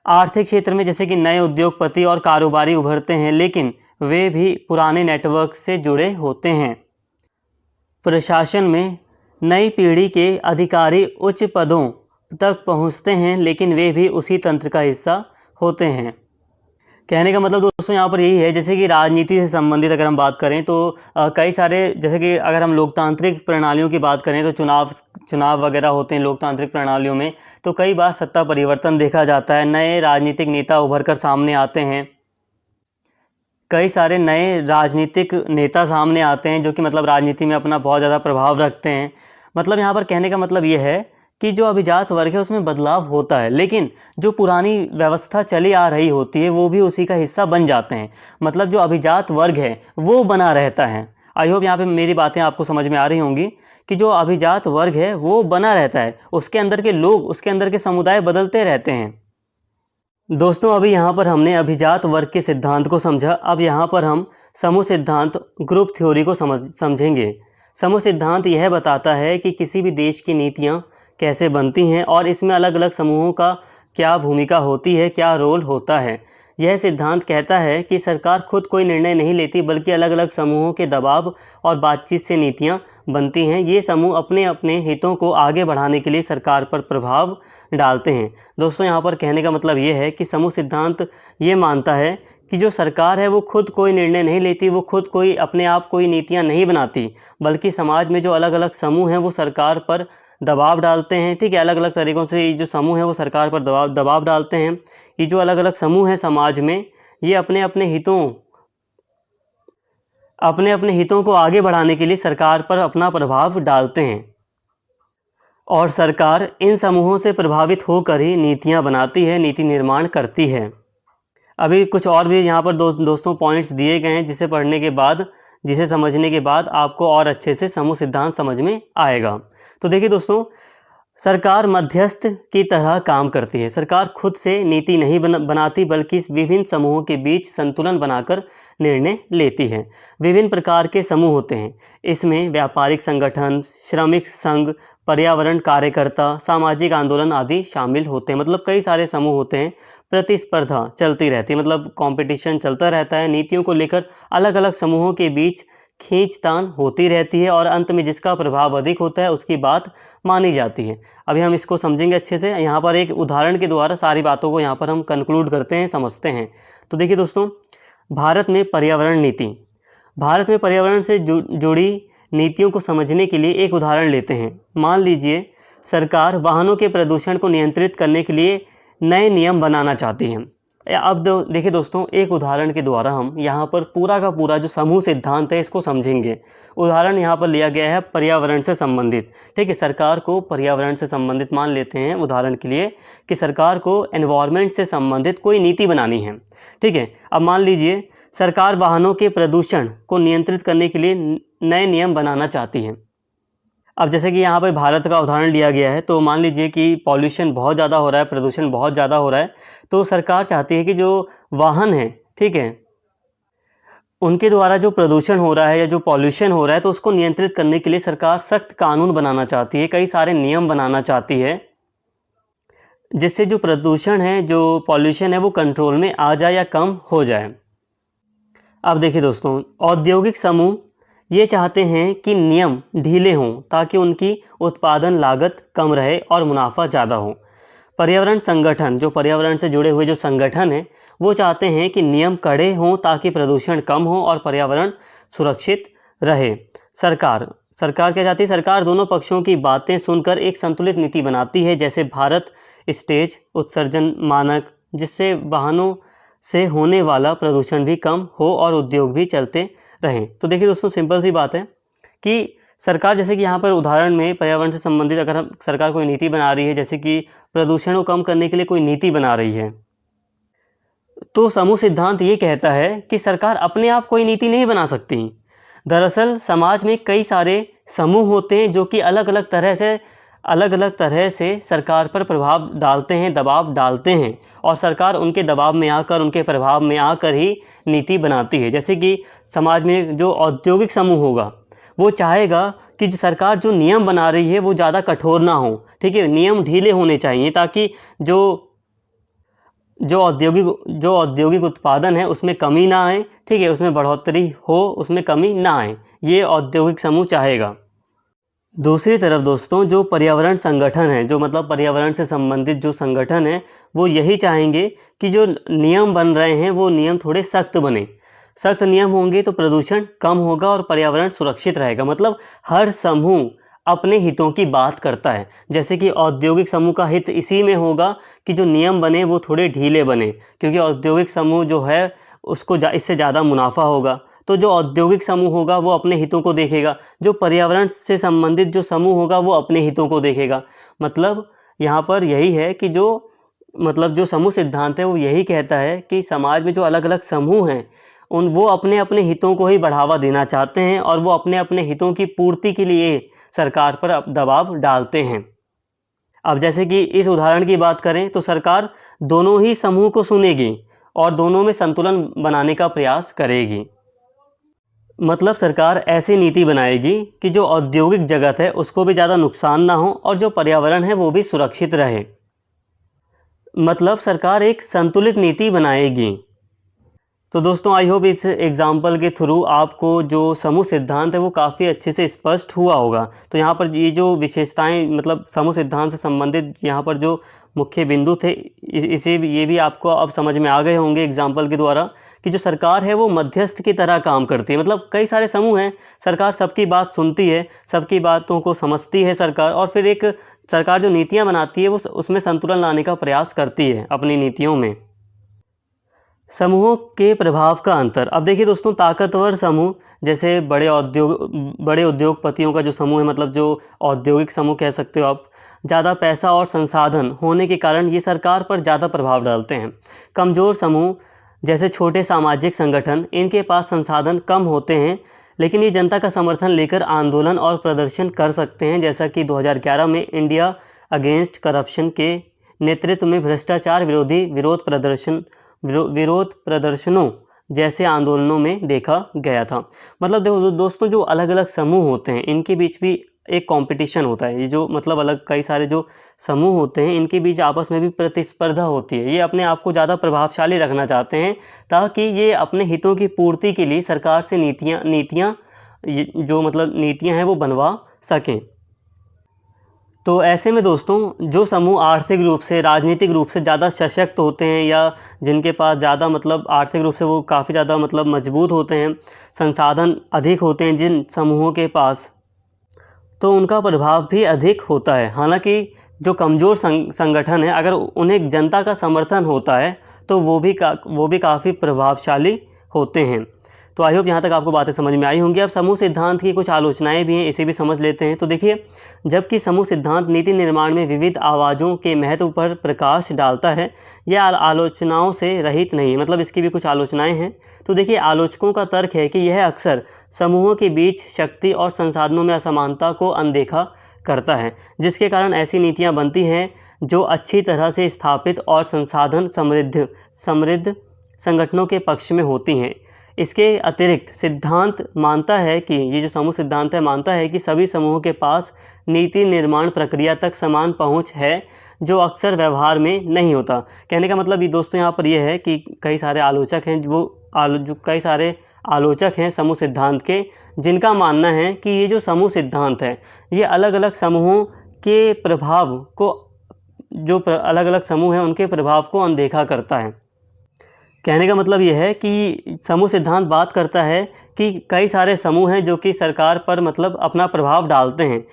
आर्थिक क्षेत्र में जैसे कि नए उद्योगपति और कारोबारी उभरते हैं, लेकिन वे भी पुराने नेटवर्क से जुड़े होते हैं। प्रशासन में नई पीढ़ी के अधिकारी उच्च पदों तक पहुंचते हैं, लेकिन वे भी उसी तंत्र का हिस्सा होते हैं। कहने का मतलब दोस्तों यहाँ पर यही है, जैसे कि राजनीति से संबंधित अगर हम बात करें तो कई सारे, जैसे कि अगर हम लोकतांत्रिक प्रणालियों की बात करें तो चुनाव वगैरह होते हैं लोकतांत्रिक प्रणालियों में, तो कई बार सत्ता परिवर्तन देखा जाता है। नए राजनीतिक नेता उभर कर सामने आते हैं, कई सारे नए राजनीतिक नेता सामने आते हैं जो कि मतलब राजनीति में अपना बहुत ज़्यादा प्रभाव रखते हैं। मतलब यहाँ पर कहने का मतलब ये है कि जो अभिजात वर्ग है उसमें बदलाव होता है, लेकिन जो पुरानी व्यवस्था चली आ रही होती है वो भी उसी का हिस्सा बन जाते हैं। मतलब जो अभिजात वर्ग है वो बना रहता है। आई होप यहाँ पे मेरी बातें आपको समझ में आ रही होंगी कि जो अभिजात वर्ग है वो बना रहता है, उसके अंदर के लोग, उसके अंदर के समुदाय बदलते रहते हैं। दोस्तों, अभी यहाँ पर हमने अभिजात वर्ग के सिद्धांत को समझा। अब यहाँ पर हम समूह सिद्धांत, ग्रुप थ्योरी को समझेंगे। समूह सिद्धांत यह बताता है कि किसी भी देश की नीतियाँ कैसे बनती हैं और इसमें अलग अलग समूहों का क्या भूमिका होती है, क्या रोल होता है। यह सिद्धांत कहता है कि सरकार खुद कोई निर्णय नहीं लेती, बल्कि अलग अलग समूहों के दबाव और बातचीत से नीतियाँ बनती हैं। ये समूह अपने अपने हितों को आगे बढ़ाने के लिए सरकार पर प्रभाव डालते हैं। दोस्तों, यहाँ पर कहने का मतलब ये है कि समूह सिद्धांत ये मानता है कि जो सरकार है वो खुद कोई निर्णय नहीं लेती, वो खुद कोई अपने आप कोई नीतियाँ नहीं बनाती, बल्कि समाज में जो अलग अलग समूह हैं वो सरकार पर दबाव डालते हैं। ठीक है, अलग अलग तरीक़ों से ये जो समूह है वो सरकार पर दबाव डालते हैं। ये जो अलग अलग समूह हैं समाज में, ये अपने अपने हितों को आगे बढ़ाने के लिए सरकार पर अपना प्रभाव डालते हैं और सरकार इन समूहों से प्रभावित होकर ही नीतियाँ बनाती है, नीति निर्माण करती है। अभी कुछ और भी यहाँ पर दोस्तों पॉइंट्स दिए गए हैं, जिसे समझने के बाद आपको और अच्छे से समूह सिद्धांत समझ में आएगा। तो देखिए दोस्तों, सरकार मध्यस्थ की तरह काम करती है। सरकार खुद से नीति नहीं बनाती, बल्कि विभिन्न समूहों के बीच संतुलन बनाकर निर्णय लेती है। विभिन्न प्रकार के समूह होते हैं। इसमें व्यापारिक संगठन, श्रमिक संघ, पर्यावरण कार्यकर्ता, सामाजिक आंदोलन आदि शामिल होते हैं। मतलब कई सारे समूह होते हैं। प्रतिस्पर्धा चलती रहती है, मतलब कंपटीशन चलता रहता है। नीतियों को लेकर अलग अलग समूहों के बीच खींचतान होती रहती है और अंत में जिसका प्रभाव अधिक होता है उसकी बात मानी जाती है। अभी हम इसको समझेंगे अच्छे से। यहाँ पर एक उदाहरण के द्वारा सारी बातों को यहाँ पर हम कंक्लूड करते हैं, समझते हैं। तो देखिए दोस्तों, भारत में पर्यावरण नीति। भारत में पर्यावरण से जुड़ी नीतियों को समझने के लिए एक उदाहरण लेते हैं। मान लीजिए सरकार वाहनों के प्रदूषण को नियंत्रित करने के लिए नए नियम बनाना चाहती है। अब देखिए दोस्तों, एक उदाहरण के द्वारा हम यहाँ पर पूरा का पूरा जो समूह सिद्धांत है इसको समझेंगे। उदाहरण यहाँ पर लिया गया है पर्यावरण से संबंधित। ठीक है, सरकार को पर्यावरण से संबंधित मान लेते हैं उदाहरण के लिए कि सरकार को एनवायरनमेंट से संबंधित कोई नीति बनानी है। ठीक है, अब मान लीजिए सरकार वाहनों के प्रदूषण को नियंत्रित करने के लिए नए नियम बनाना चाहती है। अब जैसे कि यहाँ पर भारत का उदाहरण लिया गया है, तो मान लीजिए कि पॉल्यूशन बहुत ज़्यादा हो रहा है, प्रदूषण बहुत ज़्यादा हो रहा है, तो सरकार चाहती है कि जो वाहन हैं, ठीक है, उनके द्वारा जो प्रदूषण हो रहा है या जो पॉल्यूशन हो रहा है, तो उसको नियंत्रित करने के लिए सरकार सख्त कानून बनाना चाहती है, कई सारे नियम बनाना चाहती है, जिससे जो प्रदूषण है, जो पॉल्यूशन है, वो कंट्रोल में आ जाए या कम हो जाए। अब देखिए दोस्तों, औद्योगिक समूह ये चाहते हैं कि नियम ढीले हों ताकि उनकी उत्पादन लागत कम रहे और मुनाफा ज़्यादा हो। पर्यावरण संगठन, जो पर्यावरण से जुड़े हुए जो संगठन हैं, वो चाहते हैं कि नियम कड़े हों ताकि प्रदूषण कम हो और पर्यावरण सुरक्षित रहे। सरकार क्या चाहती है? सरकार दोनों पक्षों की बातें सुनकर एक संतुलित नीति बनाती है, जैसे भारत स्टेज उत्सर्जन मानक, जिससे वाहनों से होने वाला प्रदूषण भी कम हो और उद्योग भी चलते रहें। तो देखिए दोस्तों, सिंपल सी बात है कि सरकार, जैसे कि यहाँ पर उदाहरण में पर्यावरण से संबंधित अगर हम सरकार कोई नीति बना रही है, जैसे कि प्रदूषण को कम करने के लिए कोई नीति बना रही है, तो समूह सिद्धांत ये कहता है कि सरकार अपने आप कोई नीति नहीं बना सकती। दरअसल समाज में कई सारे समूह होते हैं जो कि अलग अलग तरह से सरकार पर प्रभाव डालते हैं, दबाव डालते हैं, और सरकार उनके दबाव में आकर, उनके प्रभाव में आकर ही नीति बनाती है। जैसे कि समाज में जो औद्योगिक समूह होगा, वो चाहेगा कि जो सरकार जो नियम बना रही है वो ज़्यादा कठोर ना हो। ठीक है, नियम ढीले होने चाहिए ताकि जो औद्योगिक उत्पादन है उसमें कमी ना आए। ठीक है, उसमें बढ़ोतरी हो, उसमें कमी ना आए, ये औद्योगिक समूह चाहेगा। दूसरी तरफ दोस्तों, जो पर्यावरण संगठन है, जो मतलब पर्यावरण से संबंधित जो संगठन है, वो यही चाहेंगे कि जो नियम बन रहे हैं वो नियम थोड़े सख्त बने। सख्त नियम होंगे तो प्रदूषण कम होगा और पर्यावरण सुरक्षित रहेगा। मतलब हर समूह अपने हितों की बात करता है। जैसे कि औद्योगिक समूह का हित इसी में होगा कि जो नियम बने वो थोड़े ढीले बने, क्योंकि औद्योगिक समूह जो है उसको इससे ज़्यादा मुनाफा होगा। तो जो औद्योगिक समूह होगा वो अपने हितों को देखेगा, जो पर्यावरण से संबंधित जो समूह होगा वो अपने हितों को देखेगा। मतलब यहाँ पर यही है कि जो समूह सिद्धांत है वो यही कहता है कि समाज में जो अलग अलग समूह हैं वो अपने अपने हितों को ही बढ़ावा देना चाहते हैं और वो अपने अपने हितों की पूर्ति के लिए सरकार पर दबाव डालते हैं। अब जैसे कि इस उदाहरण की बात करें तो सरकार दोनों ही समूह को सुनेगी और दोनों में संतुलन बनाने का प्रयास करेगी। मतलब सरकार ऐसी नीति बनाएगी कि जो औद्योगिक जगत है उसको भी ज़्यादा नुकसान ना हो और जो पर्यावरण है वो भी सुरक्षित रहे। मतलब सरकार एक संतुलित नीति बनाएगी। तो दोस्तों, आई होप इस एग्जाम्पल के थ्रू आपको जो समूह सिद्धांत है वो काफ़ी अच्छे से स्पष्ट हुआ होगा। तो यहाँ पर ये जो विशेषताएं, मतलब समूह सिद्धांत से संबंधित यहाँ पर जो मुख्य बिंदु थे, ये भी आपको अब समझ में आ गए होंगे एग्जाम्पल के द्वारा कि जो सरकार है वो मध्यस्थ की तरह काम करती है। मतलब कई सारे समूह हैं, सरकार सबकी बात सुनती है, सबकी बातों को समझती है सरकार, और फिर एक सरकार जो नीतियाँ बनाती है वो उसमें संतुलन लाने का प्रयास करती है अपनी नीतियों में। समूहों के प्रभाव का अंतर। अब देखिए दोस्तों, ताकतवर समूह जैसे बड़े उद्योगपतियों का जो समूह है, मतलब जो औद्योगिक समूह कह सकते हो आप, ज़्यादा पैसा और संसाधन होने के कारण ये सरकार पर ज़्यादा प्रभाव डालते हैं। कमज़ोर समूह जैसे छोटे सामाजिक संगठन, इनके पास संसाधन कम होते हैं, लेकिन ये जनता का समर्थन लेकर आंदोलन और प्रदर्शन कर सकते हैं, जैसा कि 2011 में इंडिया अगेंस्ट करप्शन के नेतृत्व में भ्रष्टाचार विरोधी विरोध प्रदर्शनों जैसे आंदोलनों में देखा गया था। मतलब देखो दोस्तों, जो अलग अलग समूह होते हैं इनके बीच भी एक कंपटीशन होता है। ये जो मतलब अलग कई सारे जो समूह होते हैं इनके बीच आपस में भी प्रतिस्पर्धा होती है। ये अपने आप को ज़्यादा प्रभावशाली रखना चाहते हैं ताकि ये अपने हितों की पूर्ति के लिए सरकार से नीतियाँ हैं वो बनवा सकें। तो ऐसे में दोस्तों, जो समूह आर्थिक रूप से, राजनीतिक रूप से ज़्यादा सशक्त होते हैं या जिनके पास ज़्यादा मतलब आर्थिक रूप से वो काफ़ी ज़्यादा मतलब मजबूत होते हैं, संसाधन अधिक होते हैं जिन समूहों के पास, तो उनका प्रभाव भी अधिक होता है। हालांकि जो कमज़ोर संगठन है, अगर उन्हें जनता का समर्थन होता है तो वो भी काफ़ी प्रभावशाली होते हैं। तो आई होप यहाँ तक आपको बातें समझ में आई होंगी। अब समूह सिद्धांत की कुछ आलोचनाएं भी हैं, इसे भी समझ लेते हैं। तो देखिए, जबकि समूह सिद्धांत नीति निर्माण में विविध आवाज़ों के महत्व पर प्रकाश डालता है, यह आलोचनाओं से रहित नहीं, मतलब इसकी भी कुछ आलोचनाएं हैं। तो देखिए, आलोचकों का तर्क है कि यह अक्सर समूहों के बीच शक्ति और संसाधनों में असमानता को अनदेखा करता है, जिसके कारण ऐसी नीतियाँ बनती हैं जो अच्छी तरह से स्थापित और संसाधन समृद्ध संगठनों के पक्ष में होती हैं। इसके अतिरिक्त सिद्धांत मानता है कि ये जो समूह सिद्धांत है मानता है कि सभी समूहों के पास नीति निर्माण प्रक्रिया तक समान पहुंच है, जो अक्सर व्यवहार में नहीं होता। कहने का मतलब ये दोस्तों यहाँ पर यह है कि कई सारे आलोचक हैं समूह सिद्धांत के, जिनका मानना है कि ये जो समूह सिद्धांत है ये अलग अलग समूहों के प्रभाव को, अलग अलग समूह हैं उनके प्रभाव को अनदेखा करता है। कहने का मतलब यह है कि समूह सिद्धांत बात करता है कि कई सारे समूह हैं जो कि सरकार पर मतलब अपना प्रभाव डालते हैं,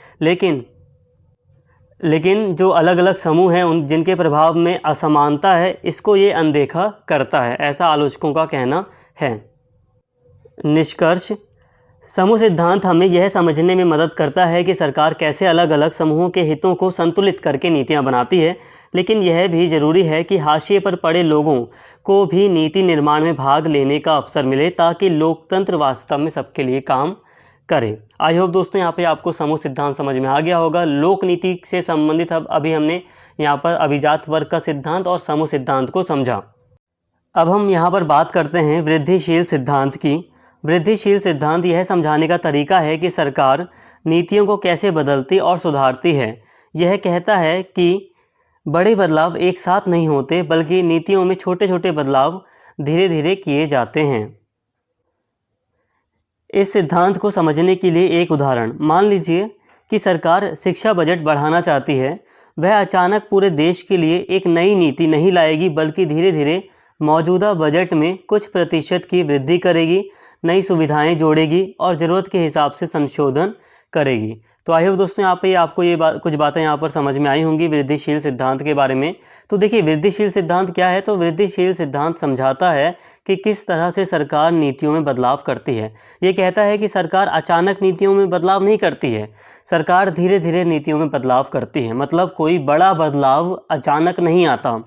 लेकिन जो अलग अलग समूह हैं जिनके प्रभाव में असमानता है, इसको ये अनदेखा करता है, ऐसा आलोचकों का कहना है। निष्कर्ष, समूह सिद्धांत हमें यह समझने में मदद करता है कि सरकार कैसे अलग अलग समूहों के हितों को संतुलित करके नीतियां बनाती है, लेकिन यह भी ज़रूरी है कि हाशिए पर पड़े लोगों को भी नीति निर्माण में भाग लेने का अवसर मिले, ताकि लोकतंत्र वास्तव में सबके लिए काम करे। आई होप दोस्तों यहाँ पे आपको समूह सिद्धांत समझ में आ गया होगा। लोक नीति से संबंधित अभी हमने यहाँ पर अभिजात वर्ग का सिद्धांत और समूह सिद्धांत को समझा। अब हम यहाँ पर बात करते हैं वृद्धिशील सिद्धांत की। वृद्धिशील सिद्धांत यह समझाने का तरीका है कि सरकार नीतियों को कैसे बदलती और सुधारती है। यह कहता है कि बड़े बदलाव एक साथ नहीं होते, बल्कि नीतियों में छोटे छोटे बदलाव धीरे धीरे किए जाते हैं। इस सिद्धांत को समझने के लिए एक उदाहरण मान लीजिए कि सरकार शिक्षा बजट बढ़ाना चाहती है। वह अचानक पूरे देश के लिए एक नई नीति नहीं लाएगी, बल्कि धीरे धीरे मौजूदा बजट में कुछ प्रतिशत की वृद्धि करेगी, नई सुविधाएं जोड़ेगी और ज़रूरत के हिसाब से संशोधन करेगी। तो आई होप दोस्तों यहाँ पे आपको कुछ बातें यहाँ पर समझ में आई होंगी वृद्धिशील सिद्धांत के बारे में। तो देखिए, वृद्धिशील सिद्धांत क्या है? तो वृद्धिशील सिद्धांत समझाता है कि किस तरह से सरकार नीतियों में बदलाव करती है। ये कहता है कि सरकार अचानक नीतियों में बदलाव नहीं करती है, सरकार धीरे धीरे नीतियों में बदलाव करती है। मतलब कोई बड़ा बदलाव अचानक नहीं आता।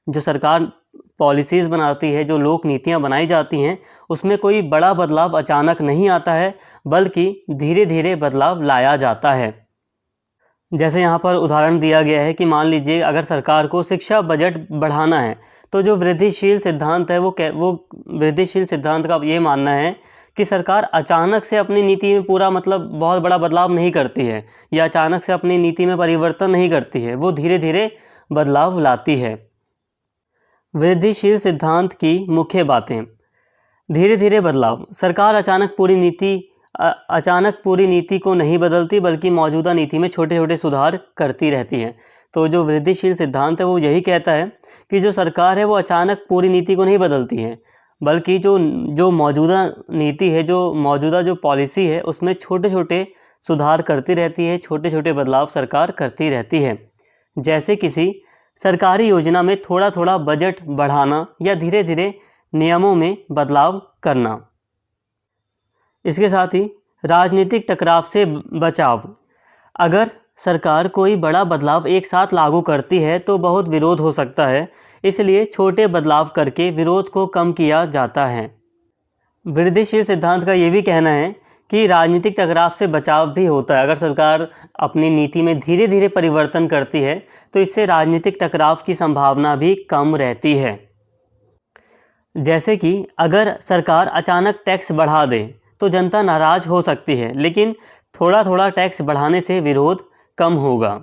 जो सरकार पॉलिसीज़ बनाती है, जो लोक नीतियाँ बनाई जाती हैं, उसमें कोई बड़ा बदलाव अचानक नहीं आता है, बल्कि धीरे धीरे बदलाव लाया जाता है। जैसे यहाँ पर उदाहरण दिया गया है कि मान लीजिए अगर सरकार को शिक्षा बजट बढ़ाना है, तो जो वृद्धिशील सिद्धांत है वो वृद्धिशील सिद्धांत का ये मानना है कि सरकार अचानक से अपनी नीति में पूरा मतलब बहुत बड़ा बदलाव नहीं करती है, या अचानक से अपनी नीति में परिवर्तन नहीं करती है, वो धीरे धीरे बदलाव लाती है। वृद्धिशील सिद्धांत की मुख्य बातें। धीरे धीरे बदलाव। सरकार अचानक पूरी नीति को नहीं बदलती, बल्कि मौजूदा नीति में छोटे छोटे सुधार करती रहती है। तो जो वृद्धिशील सिद्धांत है वो यही कहता है कि जो सरकार है वो अचानक पूरी नीति को नहीं बदलती है, बल्कि जो मौजूदा नीति है, जो मौजूदा जो पॉलिसी है, उसमें छोटे छोटे सुधार करती रहती है, छोटे छोटे बदलाव सरकार करती रहती है। जैसे किसी सरकारी योजना में थोड़ा थोड़ा बजट बढ़ाना या धीरे धीरे नियमों में बदलाव करना। इसके साथ ही राजनीतिक टकराव से बचाव। अगर सरकार कोई बड़ा बदलाव एक साथ लागू करती है तो बहुत विरोध हो सकता है, इसलिए छोटे बदलाव करके विरोध को कम किया जाता है। वृद्धिशील सिद्धांत का ये भी कहना है कि राजनीतिक टकराव से बचाव भी होता है। अगर सरकार अपनी नीति में धीरे धीरे परिवर्तन करती है तो इससे राजनीतिक टकराव की संभावना भी कम रहती है। जैसे कि अगर सरकार अचानक टैक्स बढ़ा दे तो जनता नाराज हो सकती है, लेकिन थोड़ा थोड़ा टैक्स बढ़ाने से विरोध कम होगा।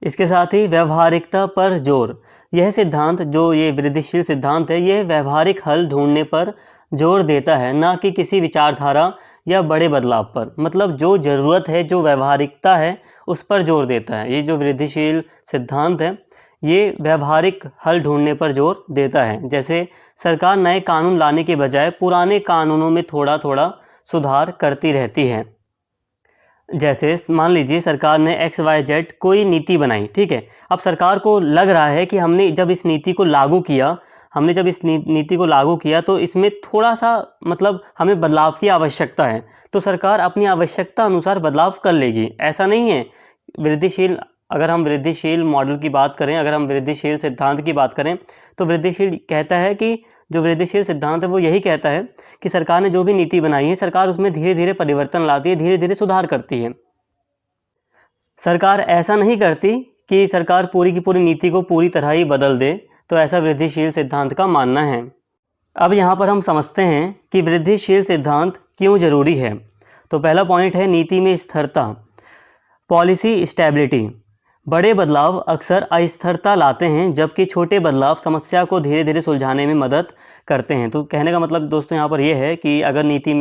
इसके साथ ही व्यवहारिकता पर जोर। यह सिद्धांत, जो ये वृद्धिशील सिद्धांत है, यह व्यवहारिक हल ढूंढने पर जोर देता है, ना कि किसी विचारधारा या बड़े बदलाव पर। मतलब जो ज़रूरत है, जो व्यवहारिकता है, उस पर जोर देता है। ये जो वृद्धिशील सिद्धांत है ये व्यवहारिक हल ढूंढने पर जोर देता है। जैसे सरकार नए कानून लाने के बजाय पुराने कानूनों में थोड़ा थोड़ा सुधार करती रहती है। जैसे मान लीजिए सरकार ने XYZ कोई नीति बनाई, ठीक है। अब सरकार को लग रहा है कि हमने जब इस नीति को लागू किया तो इसमें थोड़ा सा मतलब हमें बदलाव की आवश्यकता है, तो सरकार अपनी आवश्यकता अनुसार बदलाव कर लेगी। ऐसा नहीं है। अगर हम वृद्धिशील मॉडल की बात करें, अगर हम वृद्धिशील सिद्धांत की बात करें, तो वृद्धिशील कहता है कि जो वृद्धिशील सिद्धांत है वो यही कहता है कि सरकार ने जो भी नीति बनाई है, सरकार उसमें धीरे धीरे परिवर्तन लाती है, धीरे धीरे सुधार करती है। सरकार ऐसा नहीं करती कि सरकार पूरी की पूरी नीति को पूरी तरह ही बदल दे, तो ऐसा वृद्धिशील सिद्धांत का मानना है। अब यहाँ पर हम समझते हैं कि वृद्धिशील सिद्धांत क्यों जरूरी है। तो पहला पॉइंट है नीति में स्थिरता, पॉलिसी स्टेबिलिटी। बड़े बदलाव अक्सर अस्थिरता लाते हैं, जबकि छोटे बदलाव समस्या को धीरे धीरे सुलझाने में मदद करते हैं। तो कहने का मतलब दोस्तों यहाँ पर यह है कि अगर नीति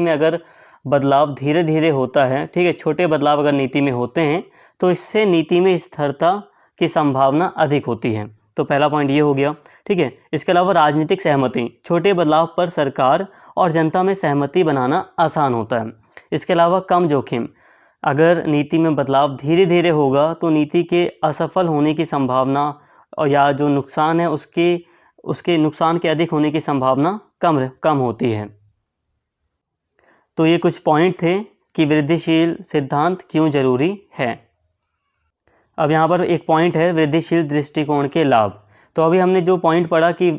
में अगर बदलाव धीरे धीरे होता है, ठीक है, छोटे बदलाव अगर नीति में होते हैं तो इससे नीति में स्थिरता की संभावना अधिक होती है। तो पहला पॉइंट ये हो गया, ठीक है। इसके अलावा राजनीतिक सहमति, छोटे बदलाव पर सरकार और जनता में सहमति बनाना आसान होता है। इसके अलावा कम जोखिम, अगर नीति में बदलाव धीरे धीरे होगा तो नीति के असफल होने की संभावना और या जो नुकसान है उसके नुकसान के अधिक होने की संभावना कम होती है। तो ये कुछ पॉइंट थे कि वृद्धिशील सिद्धांत क्यों जरूरी है। अब यहाँ पर एक पॉइंट है वृद्धिशील दृष्टिकोण के लाभ। तो अभी हमने जो पॉइंट पढ़ा कि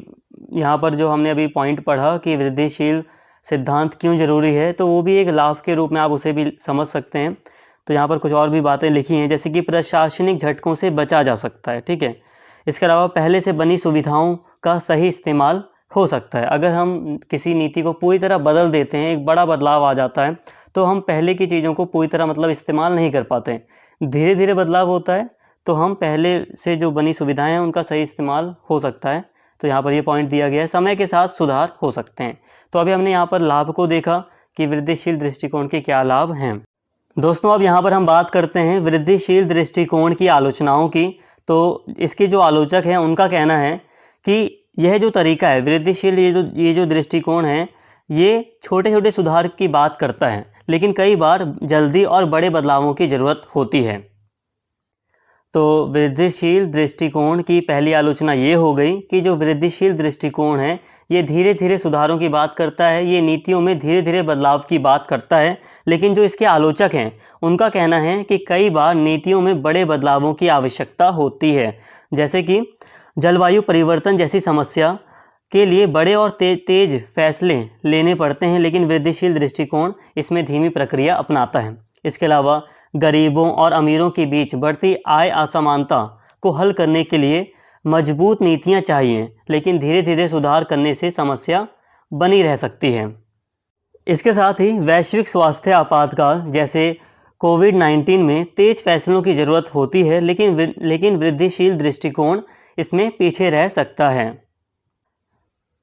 यहाँ पर जो हमने अभी पॉइंट पढ़ा कि वृद्धिशील सिद्धांत क्यों जरूरी है, तो वो भी एक लाभ के रूप में आप उसे भी समझ सकते हैं। तो यहाँ पर कुछ और भी बातें लिखी हैं, जैसे कि प्रशासनिक झटकों से बचा जा सकता है, ठीक है। इसके अलावा पहले से बनी सुविधाओं का सही इस्तेमाल हो सकता है। अगर हम किसी नीति को पूरी तरह बदल देते हैं, एक बड़ा बदलाव आ जाता है, तो हम पहले की चीज़ों को पूरी तरह मतलब इस्तेमाल नहीं कर पाते। धीरे धीरे बदलाव होता है तो हम पहले से जो बनी सुविधाएं हैं उनका सही इस्तेमाल हो सकता है। तो यहाँ पर ये पॉइंट दिया गया है, समय के साथ सुधार हो सकते हैं। तो अभी हमने यहाँ पर लाभ को देखा कि वृद्धिशील दृष्टिकोण के क्या लाभ हैं। दोस्तों अब यहाँ पर हम बात करते हैं वृद्धिशील दृष्टिकोण की आलोचनाओं की। तो इसके जो आलोचक हैं उनका कहना है कि यह जो तरीका है वृद्धिशील, ये जो दृष्टिकोण है, ये छोटे छोटे सुधार की बात करता है, लेकिन कई बार जल्दी और बड़े बदलावों की ज़रूरत होती है। तो वृद्धिशील दृष्टिकोण की पहली आलोचना ये हो गई कि जो वृद्धिशील दृष्टिकोण है ये धीरे धीरे सुधारों की बात करता है, ये नीतियों में धीरे धीरे बदलाव की बात करता है। लेकिन जो इसके आलोचक हैं उनका कहना है कि कई बार नीतियों में बड़े बदलावों की आवश्यकता होती है, जैसे कि जलवायु परिवर्तन जैसी समस्या के लिए बड़े और तेज फैसले लेने पड़ते हैं, लेकिन वृद्धिशील दृष्टिकोण इसमें धीमी प्रक्रिया अपनाता है। इसके अलावा गरीबों और अमीरों के बीच बढ़ती आय असमानता को हल करने के लिए मजबूत नीतियां चाहिए, लेकिन धीरे धीरे सुधार करने से समस्या बनी रह सकती है। इसके साथ ही वैश्विक स्वास्थ्य आपातकाल जैसे कोविड-19 में तेज फैसलों की ज़रूरत होती है, लेकिन वृद्धिशील दृष्टिकोण इसमें पीछे रह सकता है।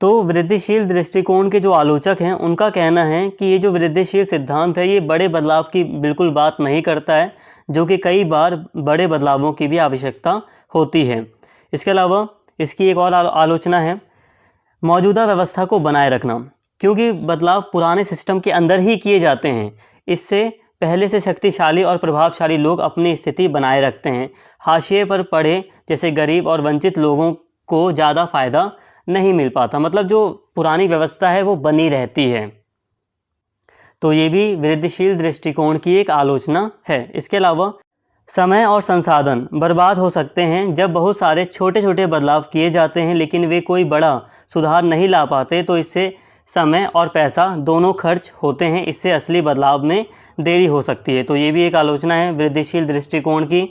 तो वृद्धिशील दृष्टिकोण के जो आलोचक हैं उनका कहना है कि ये जो वृद्धिशील सिद्धांत है ये बड़े बदलाव की बिल्कुल बात नहीं करता है, जो कि कई बार बड़े बदलावों की भी आवश्यकता होती है। इसके अलावा इसकी एक और आलोचना है मौजूदा व्यवस्था को बनाए रखना, क्योंकि बदलाव पुराने सिस्टम के अंदर ही किए जाते हैं। इससे पहले से शक्तिशाली और प्रभावशाली लोग अपनी स्थिति बनाए रखते हैं। हाशिए पर पड़े जैसे गरीब और वंचित लोगों को ज़्यादा फायदा नहीं मिल पाता। मतलब जो पुरानी व्यवस्था है वो बनी रहती है। तो ये भी वृद्धिशील दृष्टिकोण की एक आलोचना है। इसके अलावा समय और संसाधन बर्बाद हो सकते हैं जब बहुत सारे छोटे छोटे बदलाव किए जाते हैं लेकिन वे कोई बड़ा सुधार नहीं ला पाते, तो इससे समय और पैसा दोनों खर्च होते हैं, इससे असली बदलाव में देरी हो सकती है। तो ये भी एक आलोचना है वृद्धिशील दृष्टिकोण की।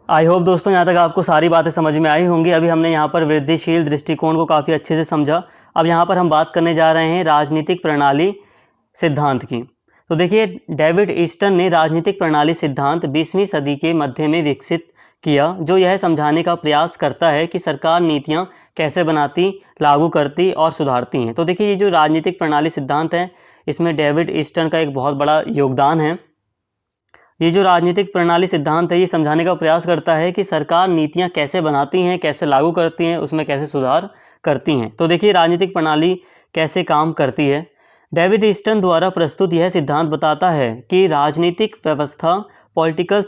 आई होप दोस्तों यहाँ तक आपको सारी बातें समझ में आई होंगी। अभी हमने यहाँ पर वृद्धिशील दृष्टिकोण को काफ़ी अच्छे से समझा। अब यहाँ पर हम बात करने जा रहे हैं राजनीतिक प्रणाली सिद्धांत की। तो देखिए, डेविड ईस्टन ने राजनीतिक प्रणाली सिद्धांत 20वीं सदी के मध्य में विकसित किया, जो यह समझाने का प्रयास करता है कि सरकार नीतियाँ कैसे बनाती, लागू करती और सुधारती हैं। तो देखिए, ये जो राजनीतिक प्रणाली सिद्धांत है, इसमें डेविड ईस्टन का एक बहुत बड़ा योगदान है। ये जो राजनीतिक प्रणाली सिद्धांत है, ये समझाने का प्रयास करता है कि सरकार नीतियाँ कैसे बनाती हैं, कैसे लागू करती हैं, उसमें कैसे सुधार करती हैं। तो देखिए, राजनीतिक प्रणाली कैसे काम करती है। डेविड ईस्टन द्वारा प्रस्तुत यह सिद्धांत बताता है कि राजनीतिक व्यवस्था पॉलिटिकल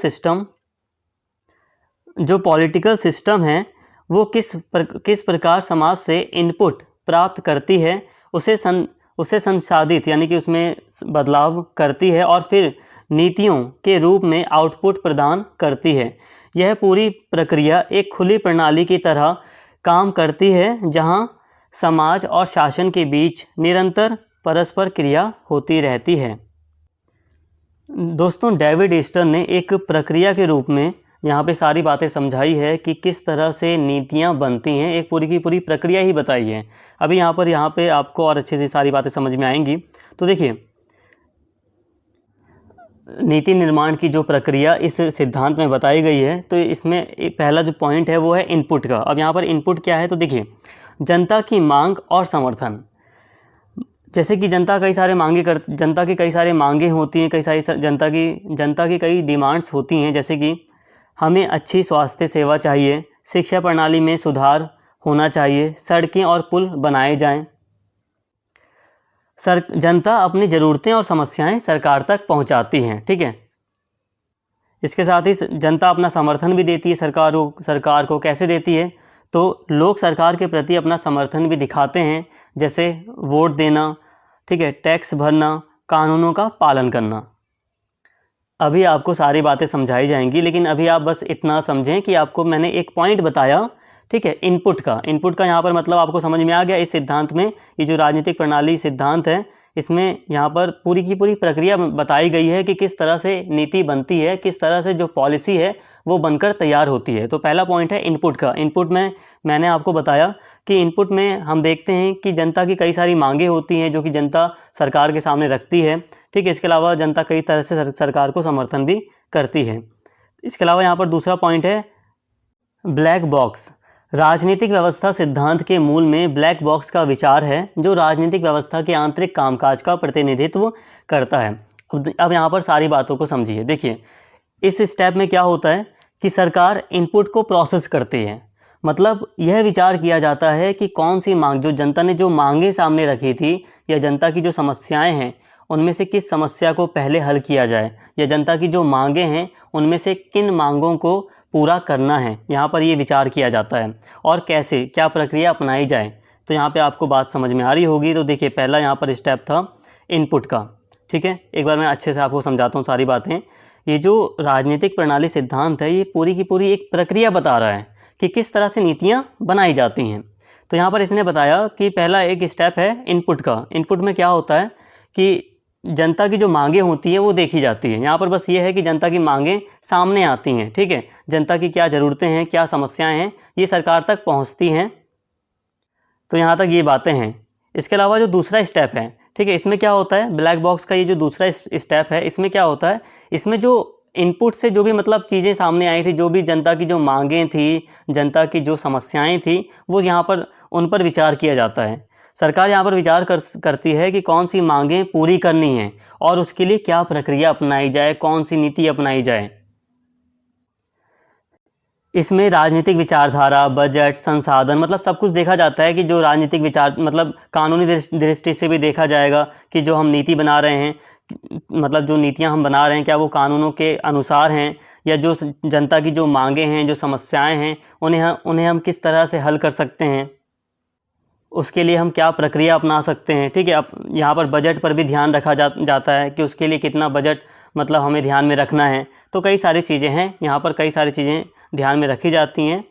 सिस्टम है, वो किस प्रकार समाज से इनपुट प्राप्त करती है, उसे संसाधित यानी कि उसमें बदलाव करती है और फिर नीतियों के रूप में आउटपुट प्रदान करती है। यह पूरी प्रक्रिया एक खुली प्रणाली की तरह काम करती है जहां समाज और शासन के बीच निरंतर परस्पर क्रिया होती रहती है। दोस्तों, डेविड ईस्टन ने एक प्रक्रिया के रूप में यहाँ पे सारी बातें समझाई है कि किस तरह से नीतियाँ बनती हैं, एक पूरी की पूरी प्रक्रिया ही बताई है। अभी यहाँ पे आपको और अच्छे से सारी बातें समझ में आएंगी। तो देखिए, नीति निर्माण की जो प्रक्रिया इस सिद्धांत में बताई गई है, तो इसमें पहला जो पॉइंट है वो है इनपुट का। अब यहाँ पर इनपुट क्या है, तो देखिए, जनता की मांग और समर्थन। जैसे कि जनता की कई सारे मांगे होती हैं, कई सारी जनता की कई डिमांड्स होती हैं, जैसे कि हमें अच्छी स्वास्थ्य सेवा चाहिए, शिक्षा प्रणाली में सुधार होना चाहिए, सड़कें और पुल बनाए जाएं। जनता अपनी ज़रूरतें और समस्याएं सरकार तक पहुंचाती हैं, ठीक है। इसके साथ ही जनता अपना समर्थन भी देती है सरकार को कैसे देती है, तो लोग सरकार के प्रति अपना समर्थन भी दिखाते हैं, जैसे वोट देना, ठीक है, टैक्स भरना, कानूनों का पालन करना। अभी आपको सारी बातें समझाई जाएंगी, लेकिन अभी आप बस इतना समझें कि आपको मैंने एक पॉइंट बताया, ठीक है, इनपुट का यहाँ पर मतलब आपको समझ में आ गया। इस सिद्धांत में, ये जो राजनीतिक प्रणाली सिद्धांत है, इसमें यहाँ पर पूरी की पूरी प्रक्रिया बताई गई है कि किस तरह से नीति बनती है, किस तरह से जो पॉलिसी है वो बनकर तैयार होती है। तो पहला पॉइंट है इनपुट का। इनपुट में मैंने आपको बताया कि इनपुट में हम देखते हैं कि जनता की कई सारी मांगे होती हैं जो कि जनता सरकार के सामने रखती है, ठीक है। इसके अलावा जनता कई तरह से सरकार को समर्थन भी करती है। इसके अलावा यहाँ पर दूसरा पॉइंट है ब्लैक बॉक्स। राजनीतिक व्यवस्था सिद्धांत के मूल में ब्लैक बॉक्स का विचार है, जो राजनीतिक व्यवस्था के आंतरिक कामकाज का प्रतिनिधित्व करता है। अब यहाँ पर सारी बातों को समझिए। देखिए, इस स्टेप में क्या होता है कि सरकार इनपुट को प्रोसेस करती है, मतलब यह विचार किया जाता है कि कौन सी मांग, जो जनता ने जो मांगे सामने रखी थी या जनता की जो समस्याएं हैं, उनमें से किस समस्या को पहले हल किया जाए, या जनता की जो मांगे हैं उनमें से किन मांगों को पूरा करना है, यहाँ पर ये विचार किया जाता है, और कैसे क्या प्रक्रिया अपनाई जाए। तो यहाँ पे आपको बात समझ में आ रही होगी। तो देखिए, पहला यहाँ पर स्टेप था इनपुट का, ठीक है। एक बार मैं अच्छे से आपको समझाता हूँ सारी बातें। ये जो राजनीतिक प्रणाली सिद्धांत है, ये पूरी की पूरी एक प्रक्रिया बता रहा है कि किस तरह से नीतियाँ बनाई जाती हैं। तो यहाँ पर इसने बताया कि पहला एक स्टेप है इनपुट का। इनपुट में क्या होता है कि जनता की जो मांगे होती है वो देखी जाती है। यहाँ पर बस ये है कि जनता की मांगें सामने आती हैं, ठीक है। जनता की क्या ज़रूरतें हैं, क्या समस्याएं हैं, ये सरकार तक पहुँचती हैं। तो यहाँ तक ये बातें हैं। इसके अलावा जो दूसरा स्टेप है, ठीक है, इसमें क्या होता है, ब्लैक बॉक्स का ये जो दूसरा स्टेप है, इसमें क्या होता है, इसमें जो इनपुट से जो भी मतलब चीज़ें सामने आई थी, जो भी जनता की जो मांगें थी, जनता की जो समस्याएं थी, वो यहाँ पर उन पर विचार किया जाता है। सरकार यहाँ पर विचार करती है कि कौन सी मांगें पूरी करनी हैं और उसके लिए क्या प्रक्रिया अपनाई जाए, कौन सी नीति अपनाई जाए। इसमें राजनीतिक विचारधारा, बजट, संसाधन, मतलब सब कुछ देखा जाता है कि जो राजनीतिक विचार, मतलब कानूनी दृष्टि से भी देखा जाएगा कि जो हम नीति बना रहे हैं, मतलब जो नीतियां हम बना रहे हैं, क्या वो कानूनों के अनुसार हैं, या जो जनता की जो मांगे हैं, जो समस्याएं हैं, उन्हें हम किस तरह से हल कर सकते हैं। उसके लिए हम क्या प्रक्रिया अपना सकते हैं, ठीक है। अब यहाँ पर बजट पर भी ध्यान रखा जाता है कि उसके लिए कितना बजट मतलब हमें ध्यान में रखना है। तो कई सारी चीज़ें हैं यहाँ पर, कई सारी चीज़ें ध्यान में रखी जाती हैं।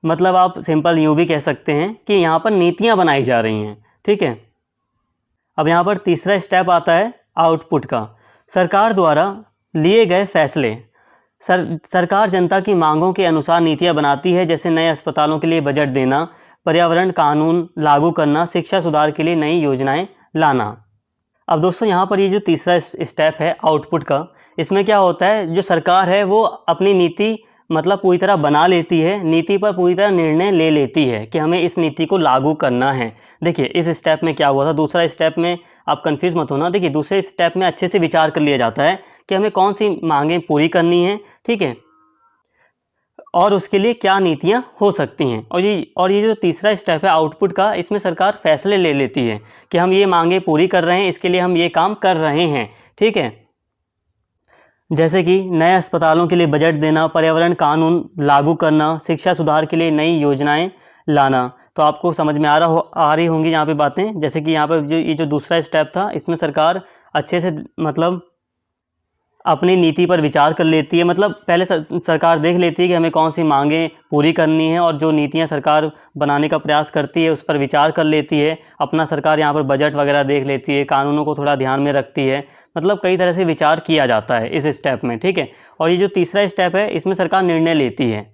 मतलब आप सिंपल यूँ भी कह सकते हैं कि यहाँ पर नीतियाँ बनाई जा रही हैं, ठीक है। अब यहाँ पर तीसरा स्टेप आता है आउटपुट का। सरकार द्वारा लिए गए फैसले। सरकार जनता की मांगों के अनुसार नीतियाँ बनाती है, जैसे नए अस्पतालों के लिए बजट देना, पर्यावरण कानून लागू करना, शिक्षा सुधार के लिए नई योजनाएं लाना। अब दोस्तों यहाँ पर ये जो तीसरा स्टेप है आउटपुट का, इसमें क्या होता है, जो सरकार है वो अपनी नीति मतलब पूरी तरह बना लेती है, नीति पर पूरी तरह निर्णय ले लेती है कि हमें इस नीति को लागू करना है। देखिए इस स्टेप में क्या हुआ था, दूसरा स्टेप में आप कंफ्यूज मत होना। देखिए दूसरे स्टेप में अच्छे से विचार कर लिया जाता है कि हमें कौन सी मांगें पूरी करनी है, ठीक है, और उसके लिए क्या नीतियां हो सकती हैं। और ये जो तीसरा स्टेप है आउटपुट का, इसमें सरकार फैसले ले लेती है कि हम ये मांगें पूरी कर रहे हैं, इसके लिए हम ये काम कर रहे हैं, ठीक है। जैसे कि नए अस्पतालों के लिए बजट देना, पर्यावरण कानून लागू करना, शिक्षा सुधार के लिए नई योजनाएं लाना। तो आपको समझ में आ रही होंगी यहाँ पे बातें। जैसे कि यहाँ पर ये जो दूसरा स्टेप था, इसमें सरकार अच्छे से मतलब अपनी नीति पर विचार कर लेती है। मतलब पहले सरकार देख लेती है कि हमें कौन सी मांगें पूरी करनी है, और जो नीतियां सरकार बनाने का प्रयास करती है उस पर विचार कर लेती है। अपना सरकार यहाँ पर बजट वगैरह देख लेती है, कानूनों को थोड़ा ध्यान में रखती है। मतलब कई तरह से विचार किया जाता है इस स्टेप में, ठीक है। और ये जो तीसरा स्टेप है, इसमें सरकार निर्णय लेती है।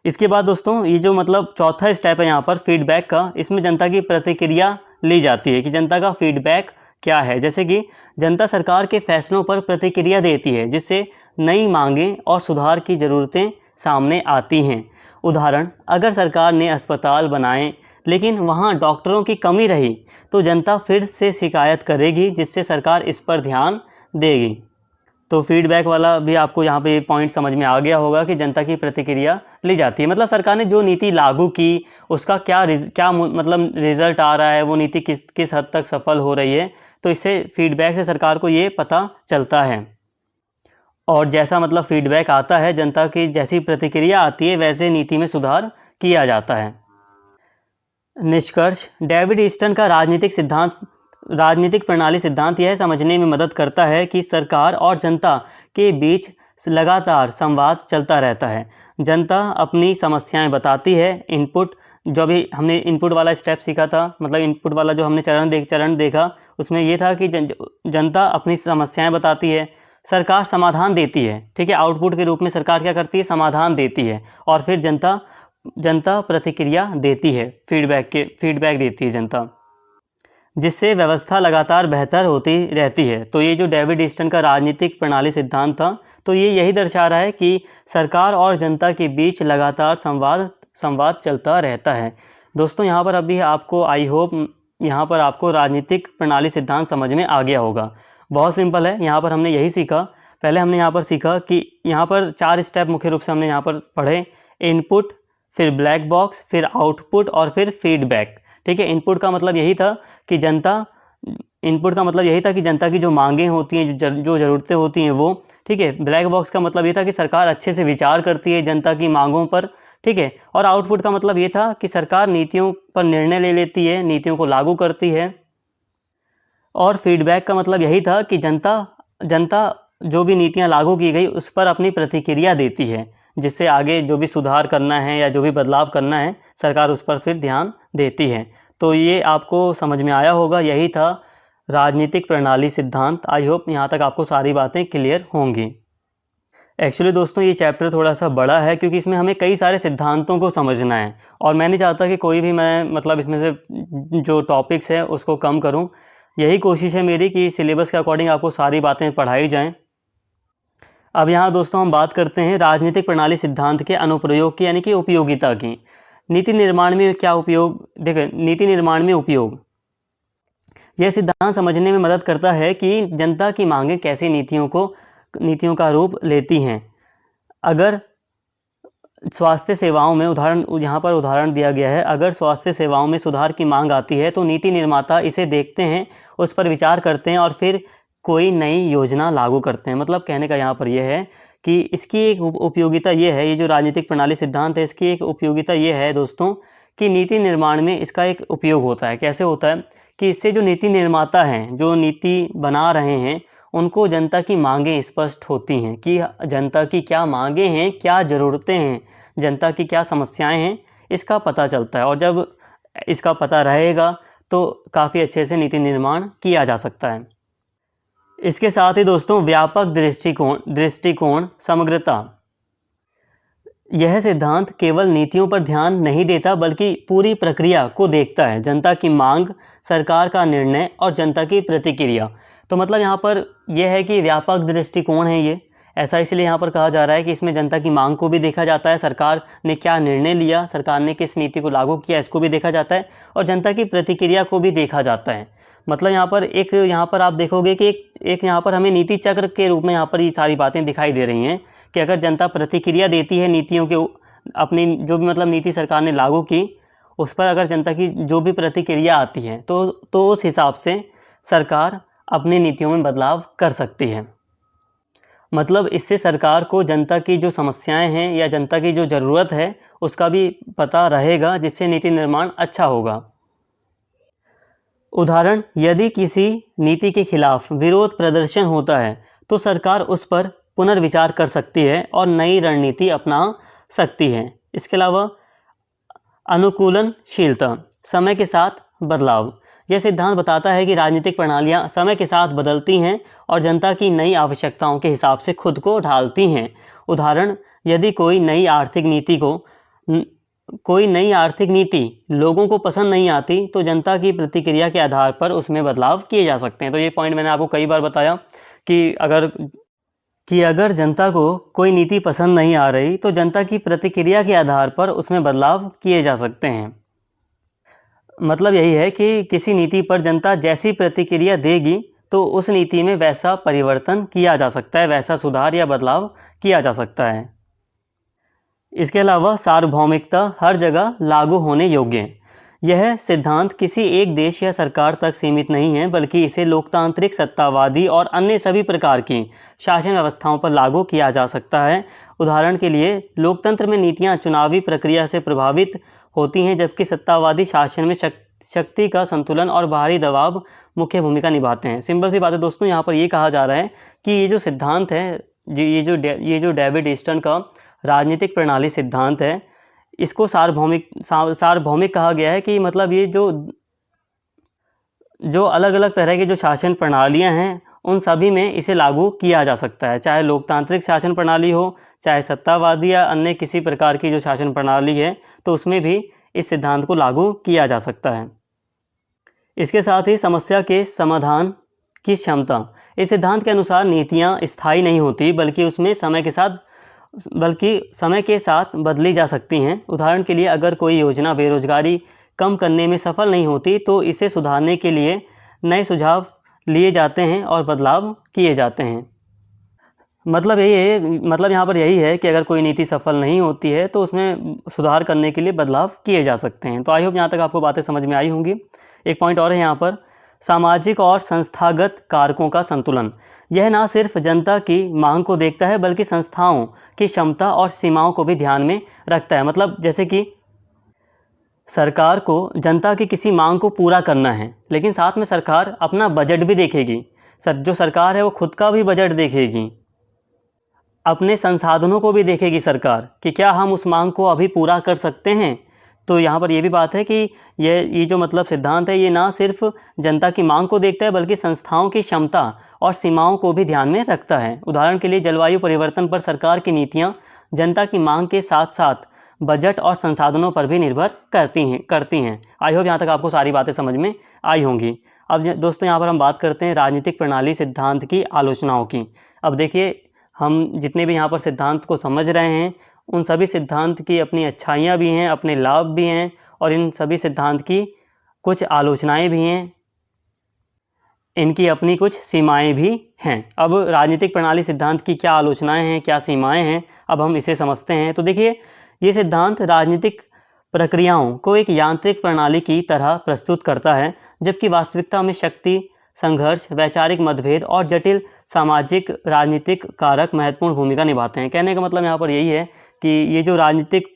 इसके बाद दोस्तों ये जो मतलब चौथा स्टेप है यहाँ पर फीडबैक का, इसमें जनता की प्रतिक्रिया ली जाती है कि जनता का फीडबैक क्या है। जैसे कि जनता सरकार के फैसलों पर प्रतिक्रिया देती है, जिससे नई मांगें और सुधार की ज़रूरतें सामने आती हैं। उदाहरण, अगर सरकार ने अस्पताल बनाए लेकिन वहाँ डॉक्टरों की कमी रही, तो जनता फिर से शिकायत करेगी, जिससे सरकार इस पर ध्यान देगी। तो फीडबैक वाला भी आपको यहाँ पे पॉइंट समझ में आ गया होगा कि जनता की प्रतिक्रिया ली जाती है। मतलब सरकार ने जो नीति लागू की उसका क्या मतलब रिजल्ट आ रहा है, वो नीति किस हद तक सफल हो रही है। तो इससे फीडबैक से सरकार को ये पता चलता है। और जैसा मतलब फीडबैक आता है, जनता की जैसी प्रतिक्रिया आती है, वैसे नीति में सुधार किया जाता है। निष्कर्ष, डेविड ईस्टन का राजनीतिक प्रणाली सिद्धांत यह समझने में मदद करता है कि सरकार और जनता के बीच लगातार संवाद चलता रहता है। जनता अपनी समस्याएं बताती है। इनपुट, जो भी हमने इनपुट वाला स्टेप सीखा था, मतलब इनपुट वाला जो हमने चरण देखा, उसमें यह था कि जनता अपनी समस्याएं बताती है, सरकार समाधान देती है, ठीक है। आउटपुट के रूप में सरकार क्या करती है, समाधान देती है, और फिर जनता प्रतिक्रिया देती है, फीडबैक देती है जनता, जिससे व्यवस्था लगातार बेहतर होती रहती है। तो ये जो डेविड ईस्टन का राजनीतिक प्रणाली सिद्धांत था, तो ये यही दर्शा रहा है कि सरकार और जनता के बीच लगातार संवाद चलता रहता है। दोस्तों यहाँ पर अभी आपको आई होप यहाँ पर आपको राजनीतिक प्रणाली सिद्धांत समझ में आ गया होगा। बहुत सिंपल है। यहाँ पर हमने यही सीखा, पहले हमने यहाँ पर सीखा कि यहाँ पर 4 स्टेप मुख्य रूप से हमने यहाँ पर पढ़े। इनपुट, फिर ब्लैक बॉक्स, फिर आउटपुट और फिर फीडबैक, ठीक है। इनपुट का मतलब यही था कि जनता की जो मांगें होती हैं, जो ज़रूरतें होती हैं वो, ठीक है। ब्लैक बॉक्स का मतलब ये था कि सरकार अच्छे से विचार करती है जनता की मांगों पर, ठीक है। और आउटपुट का मतलब ये था कि सरकार नीतियों पर निर्णय ले लेती है, नीतियों को लागू करती है। और फीडबैक का मतलब यही था कि जनता जो भी नीतियाँ लागू की गई उस पर अपनी प्रतिक्रिया देती है, जिससे आगे जो भी सुधार करना है या जो भी बदलाव करना है, सरकार उस पर फिर ध्यान देती है। तो ये आपको समझ में आया होगा, यही था राजनीतिक प्रणाली सिद्धांत। आई होप यहाँ तक आपको सारी बातें क्लियर होंगी। एक्चुअली दोस्तों ये चैप्टर थोड़ा सा बड़ा है, क्योंकि इसमें हमें कई सारे सिद्धांतों को समझना है, और मैं नहीं चाहता कि कोई भी मैं मतलब इसमें से जो टॉपिक्स है उसको कम करूँ। यही कोशिश है मेरी कि सिलेबस के अकॉर्डिंग आपको सारी बातें पढ़ाई जाएँ। अब यहाँ दोस्तों हम बात करते हैं राजनीतिक प्रणाली सिद्धांत के अनुप्रयोग की, यानी कि उपयोगिता की। नीति निर्माण में क्या उपयोग, देखिए नीति निर्माण में उपयोग, यह सिद्धांत समझने में मदद करता है कि जनता की मांगें कैसी नीतियों का रूप लेती हैं। अगर स्वास्थ्य सेवाओं में यहाँ पर उदाहरण दिया गया है, अगर स्वास्थ्य सेवाओं में सुधार की मांग आती है तो नीति निर्माता इसे देखते हैं, उस पर विचार करते हैं और फिर कोई नई योजना लागू करते हैं। मतलब कहने का यहाँ पर यह है कि इसकी एक उपयोगिता ये है, ये जो राजनीतिक प्रणाली सिद्धांत है, इसकी एक उपयोगिता ये है दोस्तों कि नीति निर्माण में इसका एक उपयोग होता है। कैसे होता है कि इससे जो नीति निर्माता हैं, जो नीति बना रहे हैं, उनको जनता की मांगें स्पष्ट होती हैं कि जनता की क्या मांगें हैं, क्या ज़रूरतें हैं, जनता की क्या समस्याएं हैं, इसका पता चलता है। और जब इसका पता रहेगा तो काफ़ी अच्छे से नीति निर्माण किया जा सकता है। इसके साथ ही दोस्तों व्यापक दृष्टिकोण समग्रता, यह सिद्धांत केवल नीतियों पर ध्यान नहीं देता बल्कि पूरी प्रक्रिया को देखता है। जनता की मांग, सरकार का निर्णय और जनता की प्रतिक्रिया। तो मतलब यहाँ पर यह है कि व्यापक दृष्टिकोण है ये, ऐसा इसलिए यहाँ पर कहा जा रहा है कि इसमें जनता की मांग को भी देखा जाता है, सरकार ने क्या निर्णय लिया, सरकार ने किस नीति को लागू किया, इसको भी देखा जाता है, और जनता की प्रतिक्रिया को भी देखा जाता है। मतलब यहाँ पर आप देखोगे कि एक यहाँ पर हमें नीति चक्र के रूप में यहाँ पर ये सारी बातें दिखाई दे रही हैं कि अगर जनता प्रतिक्रिया देती है नीतियों के, अपनी जो भी मतलब नीति सरकार ने लागू की उस पर अगर जनता की जो भी प्रतिक्रिया आती है तो उस हिसाब से सरकार अपनी नीतियों में बदलाव कर सकती है। मतलब इससे सरकार को जनता की जो समस्याएं हैं या जनता की जो ज़रूरत है उसका भी पता रहेगा, जिससे नीति निर्माण अच्छा होगा। उदाहरण, यदि किसी नीति के खिलाफ विरोध प्रदर्शन होता है तो सरकार उस पर पुनर्विचार कर सकती है और नई रणनीति अपना सकती है। इसके अलावा अनुकूलनशीलता, समय के साथ बदलाव, यह सिद्धांत बताता है कि राजनीतिक प्रणालियां समय के साथ बदलती हैं और जनता की नई आवश्यकताओं के हिसाब से खुद को ढालती हैं। उदाहरण, यदि कोई नई आर्थिक नीति लोगों को पसंद नहीं आती तो जनता की प्रतिक्रिया के आधार पर उसमें बदलाव किए जा सकते हैं। तो ये पॉइंट मैंने आपको कई बार बताया कि अगर जनता को कोई नीति पसंद नहीं आ रही तो जनता की प्रतिक्रिया के आधार पर उसमें बदलाव किए जा सकते हैं। मतलब यही है कि किसी नीति पर जनता जैसी प्रतिक्रिया देगी तो उस नीति में वैसा परिवर्तन किया जा सकता है, वैसा सुधार या बदलाव किया जा सकता है। इसके अलावा सार्वभौमिकता, हर जगह लागू होने योग्य, यह सिद्धांत किसी एक देश या सरकार तक सीमित नहीं है बल्कि इसे लोकतांत्रिक, सत्तावादी और अन्य सभी प्रकार की शासन व्यवस्थाओं पर लागू किया जा सकता है। उदाहरण के लिए लोकतंत्र में नीतियां चुनावी प्रक्रिया से प्रभावित होती हैं, जबकि सत्तावादी शासन में शक्ति का संतुलन और बाहरी दबाव मुख्य भूमिका निभाते हैं। सिंपल सी बात है दोस्तों, यहाँ पर ये कहा जा रहा है कि ये जो सिद्धांत है, ये जो डेविड ईस्टन का राजनीतिक प्रणाली सिद्धांत है, इसको सार्वभौमिक कहा गया है कि मतलब ये जो अलग अलग तरह की जो शासन प्रणालियां हैं उन सभी में इसे लागू किया जा सकता है, चाहे लोकतांत्रिक शासन प्रणाली हो, चाहे सत्तावादी या अन्य किसी प्रकार की जो शासन प्रणाली है, तो उसमें भी इस सिद्धांत को लागू किया जा सकता है। इसके साथ ही समस्या के समाधान की क्षमता, इस सिद्धांत के अनुसार नीतियाँ स्थायी नहीं होती बल्कि समय के साथ बदली जा सकती हैं। उदाहरण के लिए अगर कोई योजना बेरोजगारी कम करने में सफल नहीं होती तो इसे सुधारने के लिए नए सुझाव लिए जाते हैं और बदलाव किए जाते हैं। मतलब यहाँ पर यही है कि अगर कोई नीति सफल नहीं होती है तो उसमें सुधार करने के लिए बदलाव किए जा सकते हैं। तो आई होप यहाँ तक आपको बातें समझ में आई होंगी। एक पॉइंट और है यहाँ पर, सामाजिक और संस्थागत कारकों का संतुलन, यह ना सिर्फ जनता की मांग को देखता है बल्कि संस्थाओं की क्षमता और सीमाओं को भी ध्यान में रखता है। मतलब जैसे कि सरकार को जनता की किसी मांग को पूरा करना है, लेकिन साथ में सरकार अपना बजट भी देखेगी। जो सरकार है वो खुद का भी बजट देखेगी, अपने संसाधनों को भी देखेगी सरकार कि क्या हम उस मांग को अभी पूरा कर सकते हैं। तो यहाँ पर ये भी बात है कि ये जो मतलब सिद्धांत है ये ना सिर्फ जनता की मांग को देखता है बल्कि संस्थाओं की क्षमता और सीमाओं को भी ध्यान में रखता है। उदाहरण के लिए जलवायु परिवर्तन पर सरकार की नीतियाँ जनता की मांग के साथ साथ बजट और संसाधनों पर भी निर्भर करती हैं। आई होप यहाँ तक आपको सारी बातें समझ में आई होंगी। अब दोस्तों यहाँ पर हम बात करते हैं राजनीतिक प्रणाली सिद्धांत की आलोचनाओं की। अब देखिए, हम जितने भी यहाँ पर सिद्धांत को समझ रहे हैं उन सभी सिद्धांत की अपनी अच्छाइयाँ भी हैं, अपने लाभ भी हैं, और इन सभी सिद्धांत की कुछ आलोचनाएं भी हैं, इनकी अपनी कुछ सीमाएं भी हैं। अब राजनीतिक प्रणाली सिद्धांत की क्या आलोचनाएं हैं, क्या सीमाएं हैं, अब हम इसे समझते हैं। तो देखिए, ये सिद्धांत राजनीतिक प्रक्रियाओं को एक यांत्रिक प्रणाली की तरह प्रस्तुत करता है, जबकि वास्तविकता में शक्ति, संघर्ष, वैचारिक मतभेद और जटिल सामाजिक राजनीतिक कारक महत्वपूर्ण भूमिका निभाते हैं। कहने का मतलब यहाँ पर यही है कि ये जो राजनीतिक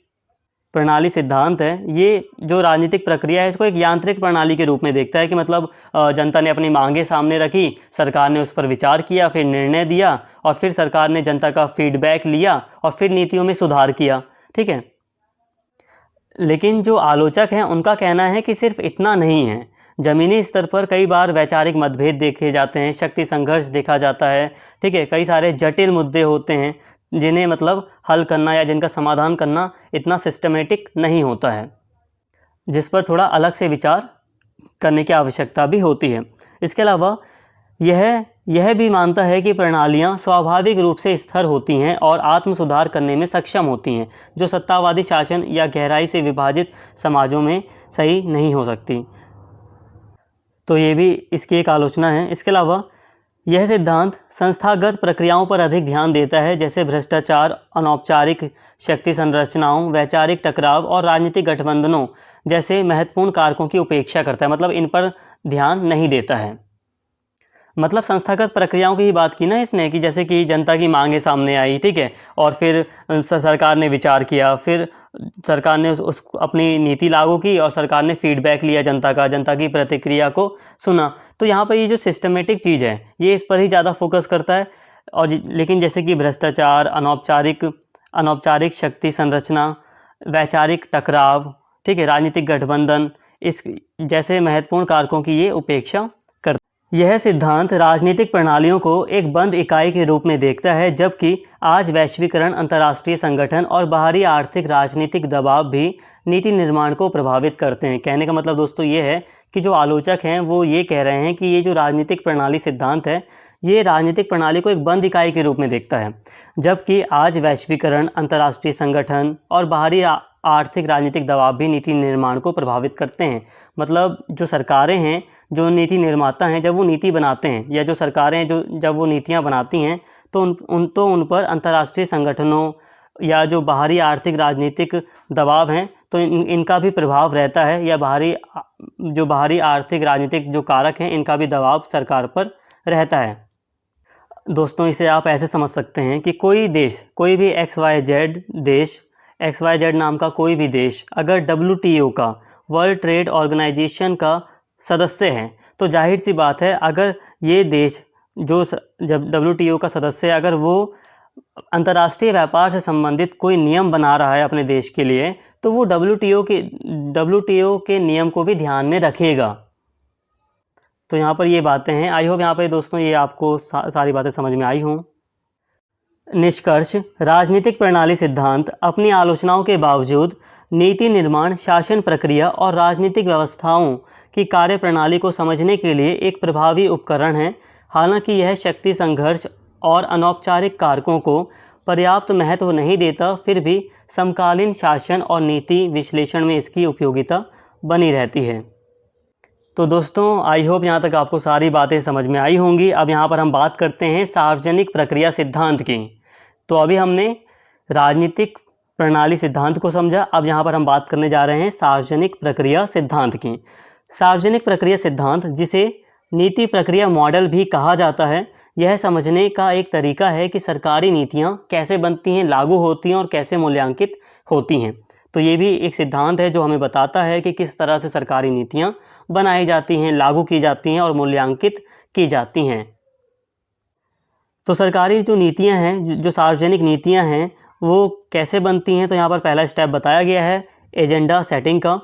प्रणाली सिद्धांत है, ये जो राजनीतिक प्रक्रिया है इसको एक यांत्रिक प्रणाली के रूप में देखता है कि मतलब जनता ने अपनी मांगें सामने रखी, सरकार ने उस पर विचार किया, फिर निर्णय दिया और फिर सरकार ने जनता का फीडबैक लिया और फिर नीतियों में सुधार किया। ठीक है। लेकिन जो आलोचक हैं उनका कहना है कि सिर्फ इतना नहीं है, ज़मीनी स्तर पर कई बार वैचारिक मतभेद देखे जाते हैं, शक्ति संघर्ष देखा जाता है। ठीक है, कई सारे जटिल मुद्दे होते हैं जिन्हें मतलब हल करना या जिनका समाधान करना इतना सिस्टमेटिक नहीं होता है, जिस पर थोड़ा अलग से विचार करने की आवश्यकता भी होती है। इसके अलावा यह भी मानता है कि प्रणालियां स्वाभाविक रूप से स्थिर होती हैं और आत्म सुधार करने में सक्षम होती हैं, जो सत्तावादी शासन या गहराई से विभाजित समाजों में सही नहीं हो सकती। तो ये भी इसकी एक आलोचना है। इसके अलावा यह सिद्धांत संस्थागत प्रक्रियाओं पर अधिक ध्यान देता है, जैसे भ्रष्टाचार, अनौपचारिक शक्ति संरचनाओं, वैचारिक टकराव और राजनीतिक गठबंधनों जैसे महत्वपूर्ण कारकों की उपेक्षा करता है, मतलब इन पर ध्यान नहीं देता है। मतलब संस्थागत प्रक्रियाओं की ही बात की ना इसने, कि जैसे कि जनता की मांगें सामने आई, ठीक है, और फिर सरकार ने विचार किया, फिर सरकार ने उस अपनी नीति लागू की और सरकार ने फीडबैक लिया जनता की प्रतिक्रिया को सुना। तो यहाँ पर ये जो सिस्टमेटिक चीज़ है ये इस पर ही ज़्यादा फोकस करता है। और लेकिन जैसे कि भ्रष्टाचार, अनौपचारिक शक्ति संरचना, वैचारिक टकराव, ठीक है, राजनीतिक गठबंधन, इस जैसे महत्वपूर्ण कारकों की ये उपेक्षा। यह सिद्धांत राजनीतिक प्रणालियों को एक बंद इकाई के रूप में देखता है, जबकि आज वैश्वीकरण, अंतर्राष्ट्रीय संगठन और बाहरी आर्थिक राजनीतिक दबाव भी नीति निर्माण को प्रभावित करते हैं। कहने का मतलब दोस्तों ये है कि जो आलोचक हैं वो ये कह रहे हैं कि ये जो राजनीतिक प्रणाली सिद्धांत है ये राजनीतिक प्रणाली को एक बंद इकाई के रूप में देखता है, जबकि आज वैश्वीकरण, अंतर्राष्ट्रीय संगठन और बाहरी आर्थिक राजनीतिक दबाव भी नीति निर्माण को प्रभावित करते हैं। मतलब जो सरकारें हैं, जो नीति निर्माता हैं, जब वो नीति बनाते हैं, या जो सरकारें जब वो नीतियां बनाती हैं तो उन पर अंतर्राष्ट्रीय संगठनों या जो बाहरी आर्थिक राजनीतिक दबाव हैं तो इनका भी प्रभाव रहता है, या बाहरी आर्थिक राजनीतिक जो कारक हैं इनका भी दबाव सरकार पर रहता है। दोस्तों इसे आप ऐसे समझ सकते हैं कि कोई देश, कोई भी XYZ नाम का कोई भी देश अगर WTO का, वर्ल्ड ट्रेड ऑर्गेनाइजेशन का सदस्य है तो जाहिर सी बात है अगर ये देश जब WTO का सदस्य है, अगर वो अंतर्राष्ट्रीय व्यापार से संबंधित कोई नियम बना रहा है अपने देश के लिए तो वो WTO के नियम को भी ध्यान में रखेगा। तो यहाँ पर ये बातें हैं। आई होप यहाँ पर दोस्तों ये आपको सारी बातें समझ में आई हों। निष्कर्ष: राजनीतिक प्रणाली सिद्धांत अपनी आलोचनाओं के बावजूद नीति निर्माण, शासन प्रक्रिया और राजनीतिक व्यवस्थाओं की कार्यप्रणाली को समझने के लिए एक प्रभावी उपकरण है। हालांकि यह शक्ति संघर्ष और अनौपचारिक कारकों को पर्याप्त महत्व नहीं देता, फिर भी समकालीन शासन और नीति विश्लेषण में इसकी उपयोगिता बनी रहती है। तो दोस्तों आई होप यहाँ तक आपको सारी बातें समझ में आई होंगी। अब यहाँ पर हम बात करते हैं सार्वजनिक प्रक्रिया सिद्धांत की। तो अभी हमने राजनीतिक प्रणाली सिद्धांत को समझा, अब यहाँ पर हम बात करने जा रहे हैं सार्वजनिक प्रक्रिया सिद्धांत की। सार्वजनिक प्रक्रिया सिद्धांत, जिसे नीति प्रक्रिया मॉडल भी कहा जाता है, यह समझने का एक तरीका है कि सरकारी नीतियाँ कैसे बनती हैं, लागू होती हैं और कैसे मूल्यांकित होती हैं। तो ये भी एक सिद्धांत है जो हमें बताता है कि किस तरह से सरकारी नीतियाँ बनाई जाती हैं, लागू की जाती हैं और मूल्यांकित की जाती हैं। तो सरकारी जो नीतियाँ हैं, जो सार्वजनिक नीतियाँ हैं, वो कैसे बनती हैं, तो यहाँ पर पहला स्टेप बताया गया है एजेंडा सेटिंग का।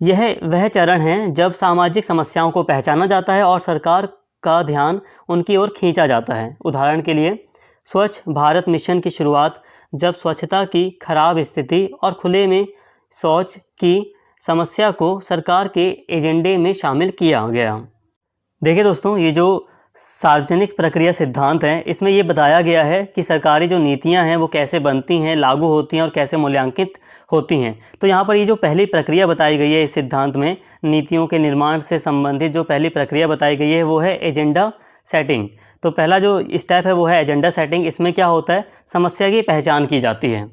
यह वह चरण है जब सामाजिक समस्याओं को पहचाना जाता है और सरकार का ध्यान उनकी ओर खींचा जाता है। उदाहरण के लिए स्वच्छ भारत मिशन की शुरुआत, जब स्वच्छता की खराब स्थिति और खुले में शौच की समस्या को सरकार के एजेंडे में शामिल किया गया। देखिए दोस्तों, ये जो सार्वजनिक प्रक्रिया सिद्धांत है इसमें ये बताया गया है कि सरकारी जो नीतियां हैं वो कैसे बनती हैं, लागू होती हैं और कैसे मूल्यांकित होती हैं। तो यहाँ पर ये जो पहली प्रक्रिया बताई गई है इस सिद्धांत में, नीतियों के निर्माण से संबंधित जो पहली प्रक्रिया बताई गई है वो है एजेंडा सेटिंग। तो पहला जो स्टेप है वो है एजेंडा सेटिंग। इसमें क्या होता है, समस्या की पहचान की जाती है।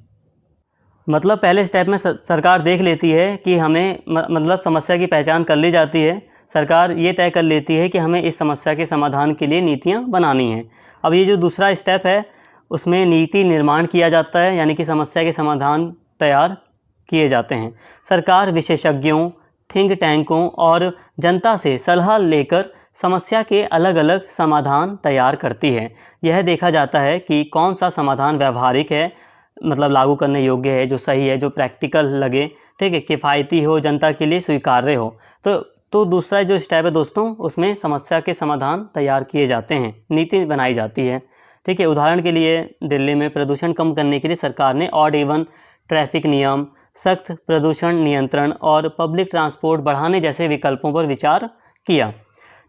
मतलब पहले स्टेप में सरकार देख लेती है कि हमें मतलब समस्या की पहचान कर ली जाती है, सरकार ये तय कर लेती है कि हमें इस समस्या के समाधान के लिए नीतियाँ बनानी हैं। अब ये जो दूसरा स्टेप है उसमें नीति निर्माण किया जाता है, यानी कि समस्या के समाधान तैयार किए जाते हैं। सरकार विशेषज्ञों, थिंक टैंकों और जनता से सलाह लेकर समस्या के अलग अलग समाधान तैयार करती है। यह देखा जाता है कि कौन सा समाधान व्यवहारिक है, मतलब लागू करने योग्य है, जो सही है, जो प्रैक्टिकल लगे, ठीक है, किफ़ायती हो, जनता के लिए स्वीकार्य हो। तो दूसरा जो स्टेप है दोस्तों, उसमें समस्या के समाधान तैयार किए जाते हैं, नीति बनाई जाती है। ठीक है, उदाहरण के लिए दिल्ली में प्रदूषण कम करने के लिए सरकार ने ऑड इवन ट्रैफिक नियम, सख्त प्रदूषण नियंत्रण और पब्लिक ट्रांसपोर्ट बढ़ाने जैसे विकल्पों पर विचार किया।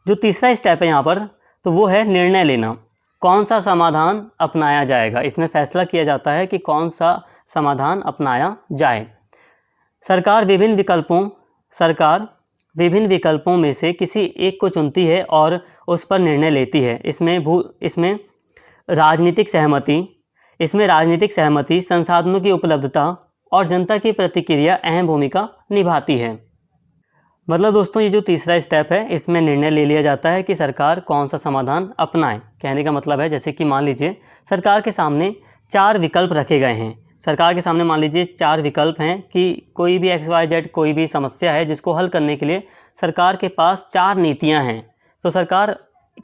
जो तीसरा स्टेप है यहाँ पर, तो वो है निर्णय लेना। कौन सा समाधान अपनाया जाएगा, इसमें फैसला किया जाता है कि कौन सा समाधान अपनाया जाए। सरकार विभिन्न विकल्पों में से किसी एक को चुनती है और उस पर निर्णय लेती है। इसमें राजनीतिक सहमति, संसाधनों की उपलब्धता और जनता की प्रतिक्रिया अहम भूमिका निभाती है। मतलब दोस्तों, ये जो तीसरा स्टेप है, इसमें निर्णय ले लिया जाता है कि सरकार कौन सा समाधान अपनाए। कहने का मतलब है, जैसे कि मान लीजिए सरकार के सामने 4 विकल्प रखे गए हैं। सरकार के सामने मान लीजिए 4 विकल्प हैं कि कोई भी XYZ कोई भी समस्या है जिसको हल करने के लिए सरकार के पास 4 नीतियां हैं, तो सरकार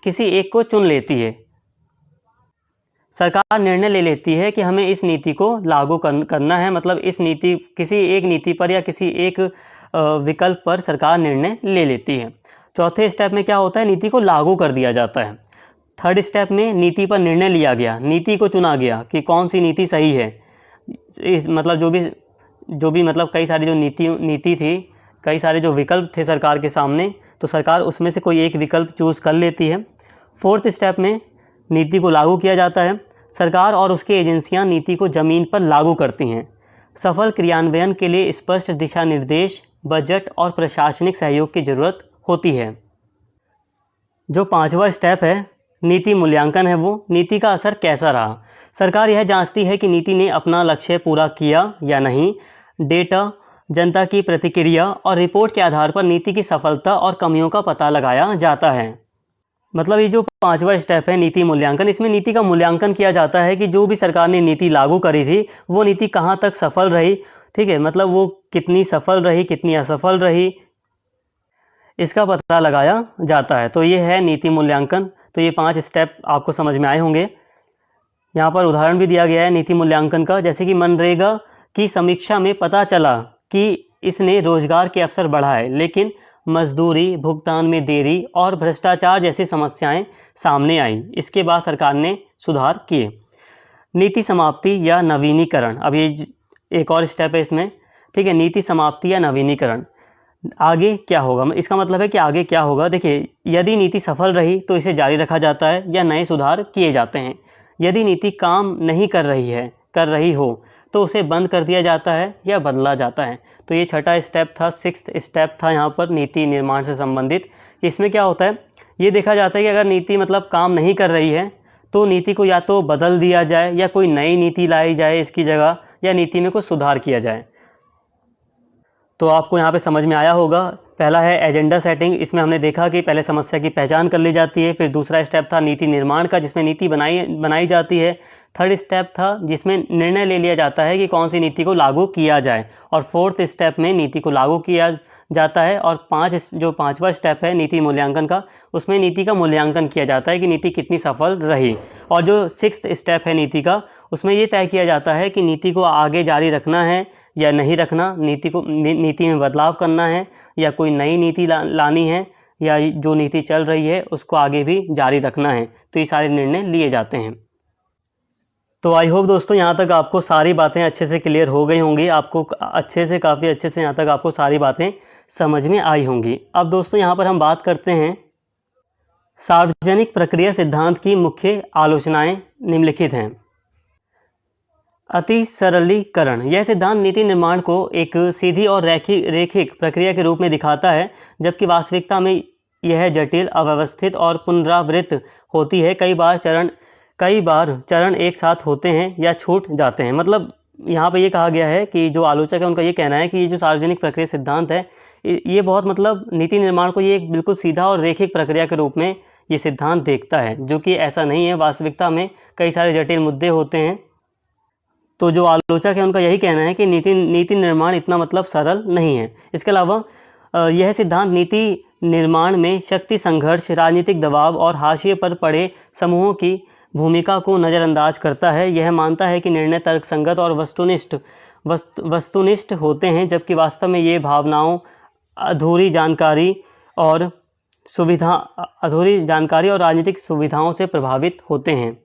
किसी एक को चुन लेती है। सरकार निर्णय ले लेती है कि हमें इस नीति को लागू करना है, मतलब किसी एक नीति पर या किसी एक विकल्प पर सरकार निर्णय ले लेती है। चौथे स्टेप में क्या होता है, नीति को लागू कर दिया जाता है। थर्ड स्टेप में नीति पर निर्णय लिया गया, नीति को चुना गया कि कौन सी नीति सही है। मतलब जो भी मतलब कई सारी जो नीति थी, कई सारे जो विकल्प थे सरकार के सामने, तो सरकार उसमें से कोई एक विकल्प चूज़ कर लेती है। फोर्थ स्टेप में नीति को लागू किया जाता है। सरकार और उसकी एजेंसियां नीति को ज़मीन पर लागू करती हैं। सफल क्रियान्वयन के लिए स्पष्ट दिशा निर्देश, बजट और प्रशासनिक सहयोग की ज़रूरत होती है। जो 5वां स्टेप है, नीति मूल्यांकन है, वो नीति का असर कैसा रहा। सरकार यह जांचती है कि नीति ने अपना लक्ष्य पूरा किया या नहीं। डेटा, जनता की प्रतिक्रिया और रिपोर्ट के आधार पर नीति की सफलता और कमियों का पता लगाया जाता है। मतलब ये जो 5वां स्टेप है, नीति मूल्यांकन, इसमें नीति का मूल्यांकन किया जाता है कि जो भी सरकार ने नीति लागू करी थी, वो नीति कहाँ तक सफल रही। ठीक है, मतलब वो कितनी सफल रही, कितनी असफल रही, इसका पता लगाया जाता है। तो ये है नीति मूल्यांकन। तो ये 5 स्टेप आपको समझ में आए होंगे। यहाँ पर उदाहरण भी दिया गया है नीति मूल्यांकन का, जैसे कि मनरेगा की समीक्षा में पता चला कि इसने रोजगार के अवसर बढ़ाए, लेकिन मजदूरी, भुगतान में देरी और भ्रष्टाचार जैसी समस्याएं सामने आईं। इसके बाद सरकार ने सुधार किए। नीति समाप्ति या नवीनीकरण, अब ये एक और स्टेप है इसमें। ठीक है, नीति समाप्ति या नवीनीकरण, आगे क्या होगा, इसका मतलब है कि आगे क्या होगा। देखिए, यदि नीति सफल रही तो इसे जारी रखा जाता है या नए सुधार किए जाते हैं। यदि नीति काम नहीं कर रही हो तो उसे बंद कर दिया जाता है या बदला जाता है। तो ये छठा स्टेप था, 6th स्टेप था यहाँ पर नीति निर्माण से संबंधित। इसमें क्या होता है, ये देखा जाता है कि अगर नीति मतलब काम नहीं कर रही है तो नीति को या तो बदल दिया जाए या कोई नई नीति लाई जाए इसकी जगह, या नीति में कुछ सुधार किया जाए। तो आपको यहाँ पे समझ में आया होगा। पहला है एजेंडा सेटिंग, इसमें हमने देखा कि पहले समस्या की पहचान कर ली जाती है। फिर दूसरा स्टेप था नीति निर्माण का, जिसमें नीति बनाई जाती है। थर्ड स्टेप था जिसमें निर्णय ले लिया जाता है कि कौन सी नीति को लागू किया जाए। और फोर्थ स्टेप में नीति को लागू किया जाता है। और 5वां स्टेप है नीति मूल्यांकन का, उसमें नीति का मूल्यांकन किया जाता है कि नीति कितनी सफल रही। और जो 6th स्टेप है नीति का, उसमें ये तय किया जाता है कि नीति को आगे जारी रखना है या नहीं रखना, नीति में बदलाव करना है या कोई नई नीति लानी है, या जो नीति चल रही है उसको आगे भी जारी रखना है। तो ये सारे निर्णय लिए जाते हैं। तो आई होप दोस्तों यहाँ तक आपको सारी बातें अच्छे से क्लियर हो गई होंगी, आपको काफ़ी अच्छे से यहाँ तक आपको सारी बातें समझ में आई होंगी। अब दोस्तों यहाँ पर हम बात करते हैं सार्वजनिक प्रक्रिया सिद्धांत की मुख्य आलोचनाएं निम्नलिखित हैं। अति सरलीकरण, यह सिद्धांत नीति निर्माण को एक सीधी और रैखिक प्रक्रिया के रूप में दिखाता है, जबकि वास्तविकता में यह जटिल, अव्यवस्थित और पुनरावृत्त होती है। कई बार चरण एक साथ होते हैं या छूट जाते हैं। मतलब यहाँ पे ये कहा गया है कि जो आलोचक है उनका ये कहना है कि ये जो सार्वजनिक प्रक्रिया सिद्धांत है, ये बहुत मतलब नीति निर्माण को ये एक बिल्कुल सीधा और रैखिक प्रक्रिया के रूप में ये सिद्धांत देखता है, जो कि ऐसा नहीं है। वास्तविकता में कई सारे जटिल मुद्दे होते हैं तो जो आलोचक है उनका यही कहना है कि नीति निर्माण इतना मतलब सरल नहीं है। इसके अलावा यह सिद्धांत नीति निर्माण में शक्ति संघर्ष, राजनीतिक दबाव और हाशिए पर पड़े समूहों की भूमिका को नज़रअंदाज करता है। यह मानता है कि निर्णय तर्कसंगत और वस्तुनिष्ठ होते हैं, जबकि वास्तव में ये भावनाओं, अधूरी जानकारी और राजनीतिक सुविधाओं से प्रभावित होते हैं।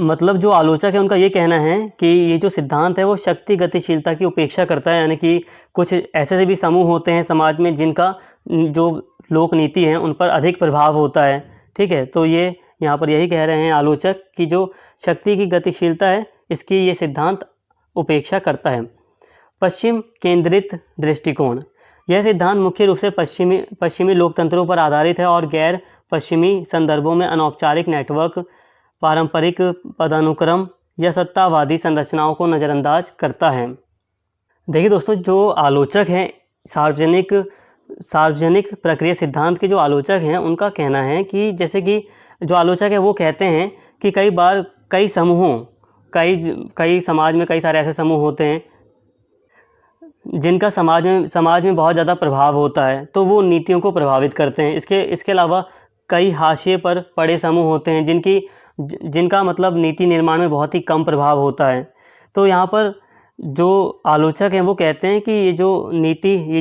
मतलब जो आलोचक है उनका ये कहना है कि ये जो सिद्धांत है वो शक्ति गतिशीलता की उपेक्षा करता है, यानी कि कुछ ऐसे से भी समूह होते हैं समाज में जिनका जो लोक नीति है उन पर अधिक प्रभाव होता है। ठीक है, तो ये यहाँ पर यही कह रहे हैं आलोचक कि जो शक्ति की गतिशीलता है इसकी ये सिद्धांत उपेक्षा करता है। पश्चिम केंद्रित दृष्टिकोण, यह सिद्धांत मुख्य रूप से पश्चिमी लोकतंत्रों पर आधारित है और गैर पश्चिमी संदर्भों में अनौपचारिक नेटवर्क, पारंपरिक पदानुक्रम या सत्तावादी संरचनाओं को नज़रअंदाज करता है। देखिए दोस्तों, जो आलोचक हैं सार्वजनिक प्रक्रिया सिद्धांत के जो आलोचक हैं उनका कहना है कि जैसे कि जो आलोचक है वो कहते हैं कि कई बार कई समाज में कई सारे ऐसे समूह होते हैं जिनका समाज में बहुत ज़्यादा प्रभाव होता है, तो वो नीतियों को प्रभावित करते हैं। इसके अलावा कई हाशिए पर पड़े समूह होते हैं जिनका मतलब नीति निर्माण में बहुत ही कम प्रभाव होता है। तो यहाँ पर जो आलोचक हैं वो कहते हैं कि ये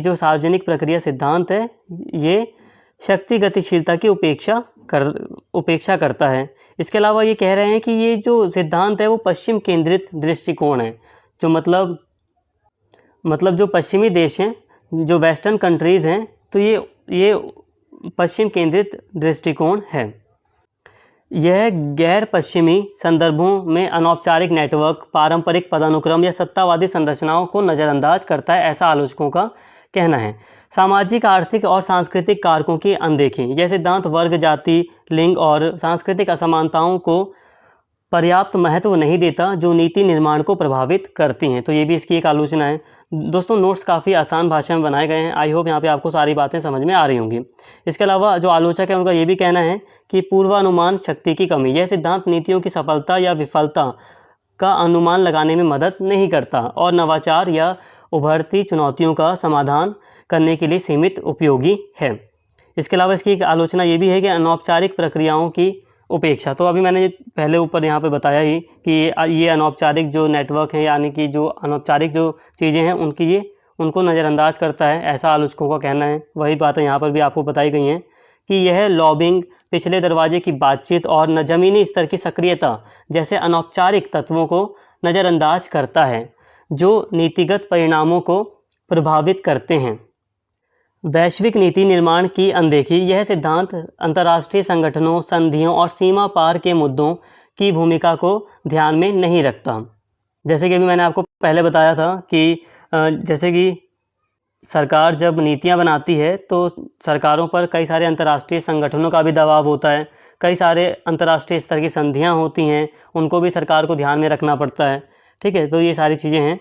जो सार्वजनिक प्रक्रिया सिद्धांत है ये शक्ति गतिशीलता की उपेक्षा करता है। इसके अलावा ये कह रहे हैं कि ये जो सिद्धांत है वो पश्चिम केंद्रित दृष्टिकोण है, जो मतलब जो पश्चिमी देश हैं, जो वेस्टर्न कंट्रीज़ हैं, तो ये पश्चिम केंद्रित दृष्टिकोण है। यह गैर पश्चिमी संदर्भों में अनौपचारिक नेटवर्क, पारंपरिक पदानुक्रम या सत्तावादी संरचनाओं को नज़रअंदाज करता है, ऐसा आलोचकों का कहना है। सामाजिक, आर्थिक और सांस्कृतिक कारकों की अनदेखी, यह सिद्धांत वर्ग, जाति, लिंग और सांस्कृतिक असमानताओं को पर्याप्त महत्व नहीं देता जो नीति निर्माण को प्रभावित करती हैं। तो ये भी इसकी एक आलोचना है। दोस्तों, नोट्स काफ़ी आसान भाषा में बनाए गए हैं। आई होप यहाँ पे आपको सारी बातें समझ में आ रही होंगी। इसके अलावा जो आलोचक है उनका ये भी कहना है कि पूर्वानुमान शक्ति की कमी, यह सिद्धांत नीतियों की सफलता या विफलता का अनुमान लगाने में मदद नहीं करता और नवाचार या उभरती चुनौतियों का समाधान करने के लिए सीमित उपयोगी है। इसके अलावा इसकी एक आलोचना ये भी है कि अनौपचारिक प्रक्रियाओं की उपेक्षा। तो अभी मैंने पहले ऊपर यहाँ पे बताया ही कि ये अनौपचारिक जो नेटवर्क हैं, यानी कि जो अनौपचारिक जो चीज़ें हैं उनको नज़रअंदाज करता है, ऐसा आलोचकों का कहना है। वही बातें यहाँ पर भी आपको बताई गई हैं कि यह लॉबिंग, पिछले दरवाजे की बातचीत और ज़मीनी स्तर की सक्रियता जैसे अनौपचारिक तत्वों को नज़रअंदाज करता है जो नीतिगत परिणामों को प्रभावित करते हैं। वैश्विक नीति निर्माण की अनदेखी, यह सिद्धांत अंतर्राष्ट्रीय संगठनों, संधियों और सीमा पार के मुद्दों की भूमिका को ध्यान में नहीं रखता। जैसे कि अभी मैंने आपको पहले बताया था कि जैसे कि सरकार जब नीतियां बनाती है तो सरकारों पर कई सारे अंतर्राष्ट्रीय संगठनों का भी दबाव होता है, कई सारे अंतर्राष्ट्रीय स्तर की संधियां होती हैं, उनको भी सरकार को ध्यान में रखना पड़ता है। ठीक है, तो ये सारी चीज़ें हैं।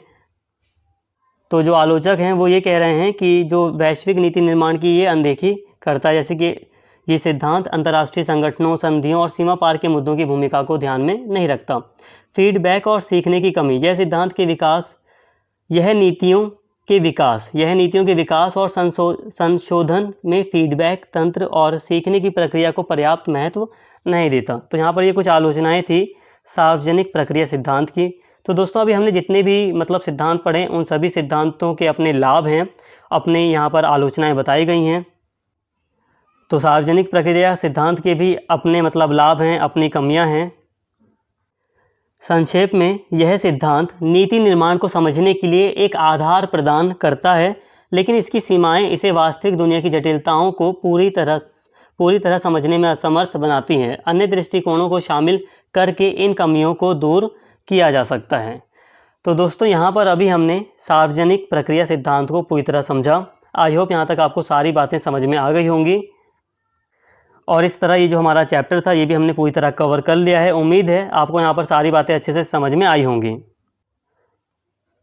तो जो आलोचक हैं वो ये कह रहे हैं कि जो वैश्विक नीति निर्माण की ये अनदेखी करता है, जैसे कि ये सिद्धांत अंतर्राष्ट्रीय संगठनों, संधियों और सीमा पार के मुद्दों की भूमिका को ध्यान में नहीं रखता। फीडबैक और सीखने की कमी, यह सिद्धांत के विकास यह नीतियों के विकास और संशोधन में फीडबैक तंत्र और सीखने की प्रक्रिया को पर्याप्त महत्व नहीं देता। तो यहाँ पर ये कुछ आलोचनाएँ थी सार्वजनिक प्रक्रिया सिद्धांत की। तो दोस्तों, अभी हमने जितने भी मतलब सिद्धांत पढ़े उन सभी सिद्धांतों के अपने लाभ हैं, अपने यहाँ पर आलोचनाएं बताई गई हैं। तो सार्वजनिक प्रक्रिया सिद्धांत के भी अपने मतलब लाभ हैं, अपनी कमियां हैं। संक्षेप में, यह सिद्धांत नीति निर्माण को समझने के लिए एक आधार प्रदान करता है, लेकिन इसकी सीमाएं इसे वास्तविक दुनिया की जटिलताओं को पूरी तरह समझने में असमर्थ बनाती हैं। अन्य दृष्टिकोणों को शामिल करके इन कमियों को दूर किया जा सकता है। तो दोस्तों, यहाँ पर अभी हमने सार्वजनिक प्रक्रिया सिद्धांत को पूरी तरह समझा। आई होप यहाँ तक आपको सारी बातें समझ में आ गई होंगी और इस तरह ये जो हमारा चैप्टर था ये भी हमने पूरी तरह कवर कर लिया है। उम्मीद है आपको यहाँ पर सारी बातें अच्छे से समझ में आई होंगी।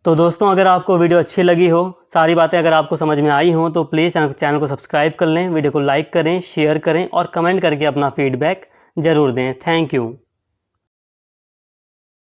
तो दोस्तों, अगर आपको वीडियो अच्छी लगी हो, सारी बातें अगर आपको समझ में आई हों, तो प्लीज़ चैनल को सब्सक्राइब कर लें, वीडियो को लाइक करें, शेयर करें और कमेंट करके अपना फीडबैक ज़रूर दें। Thank you.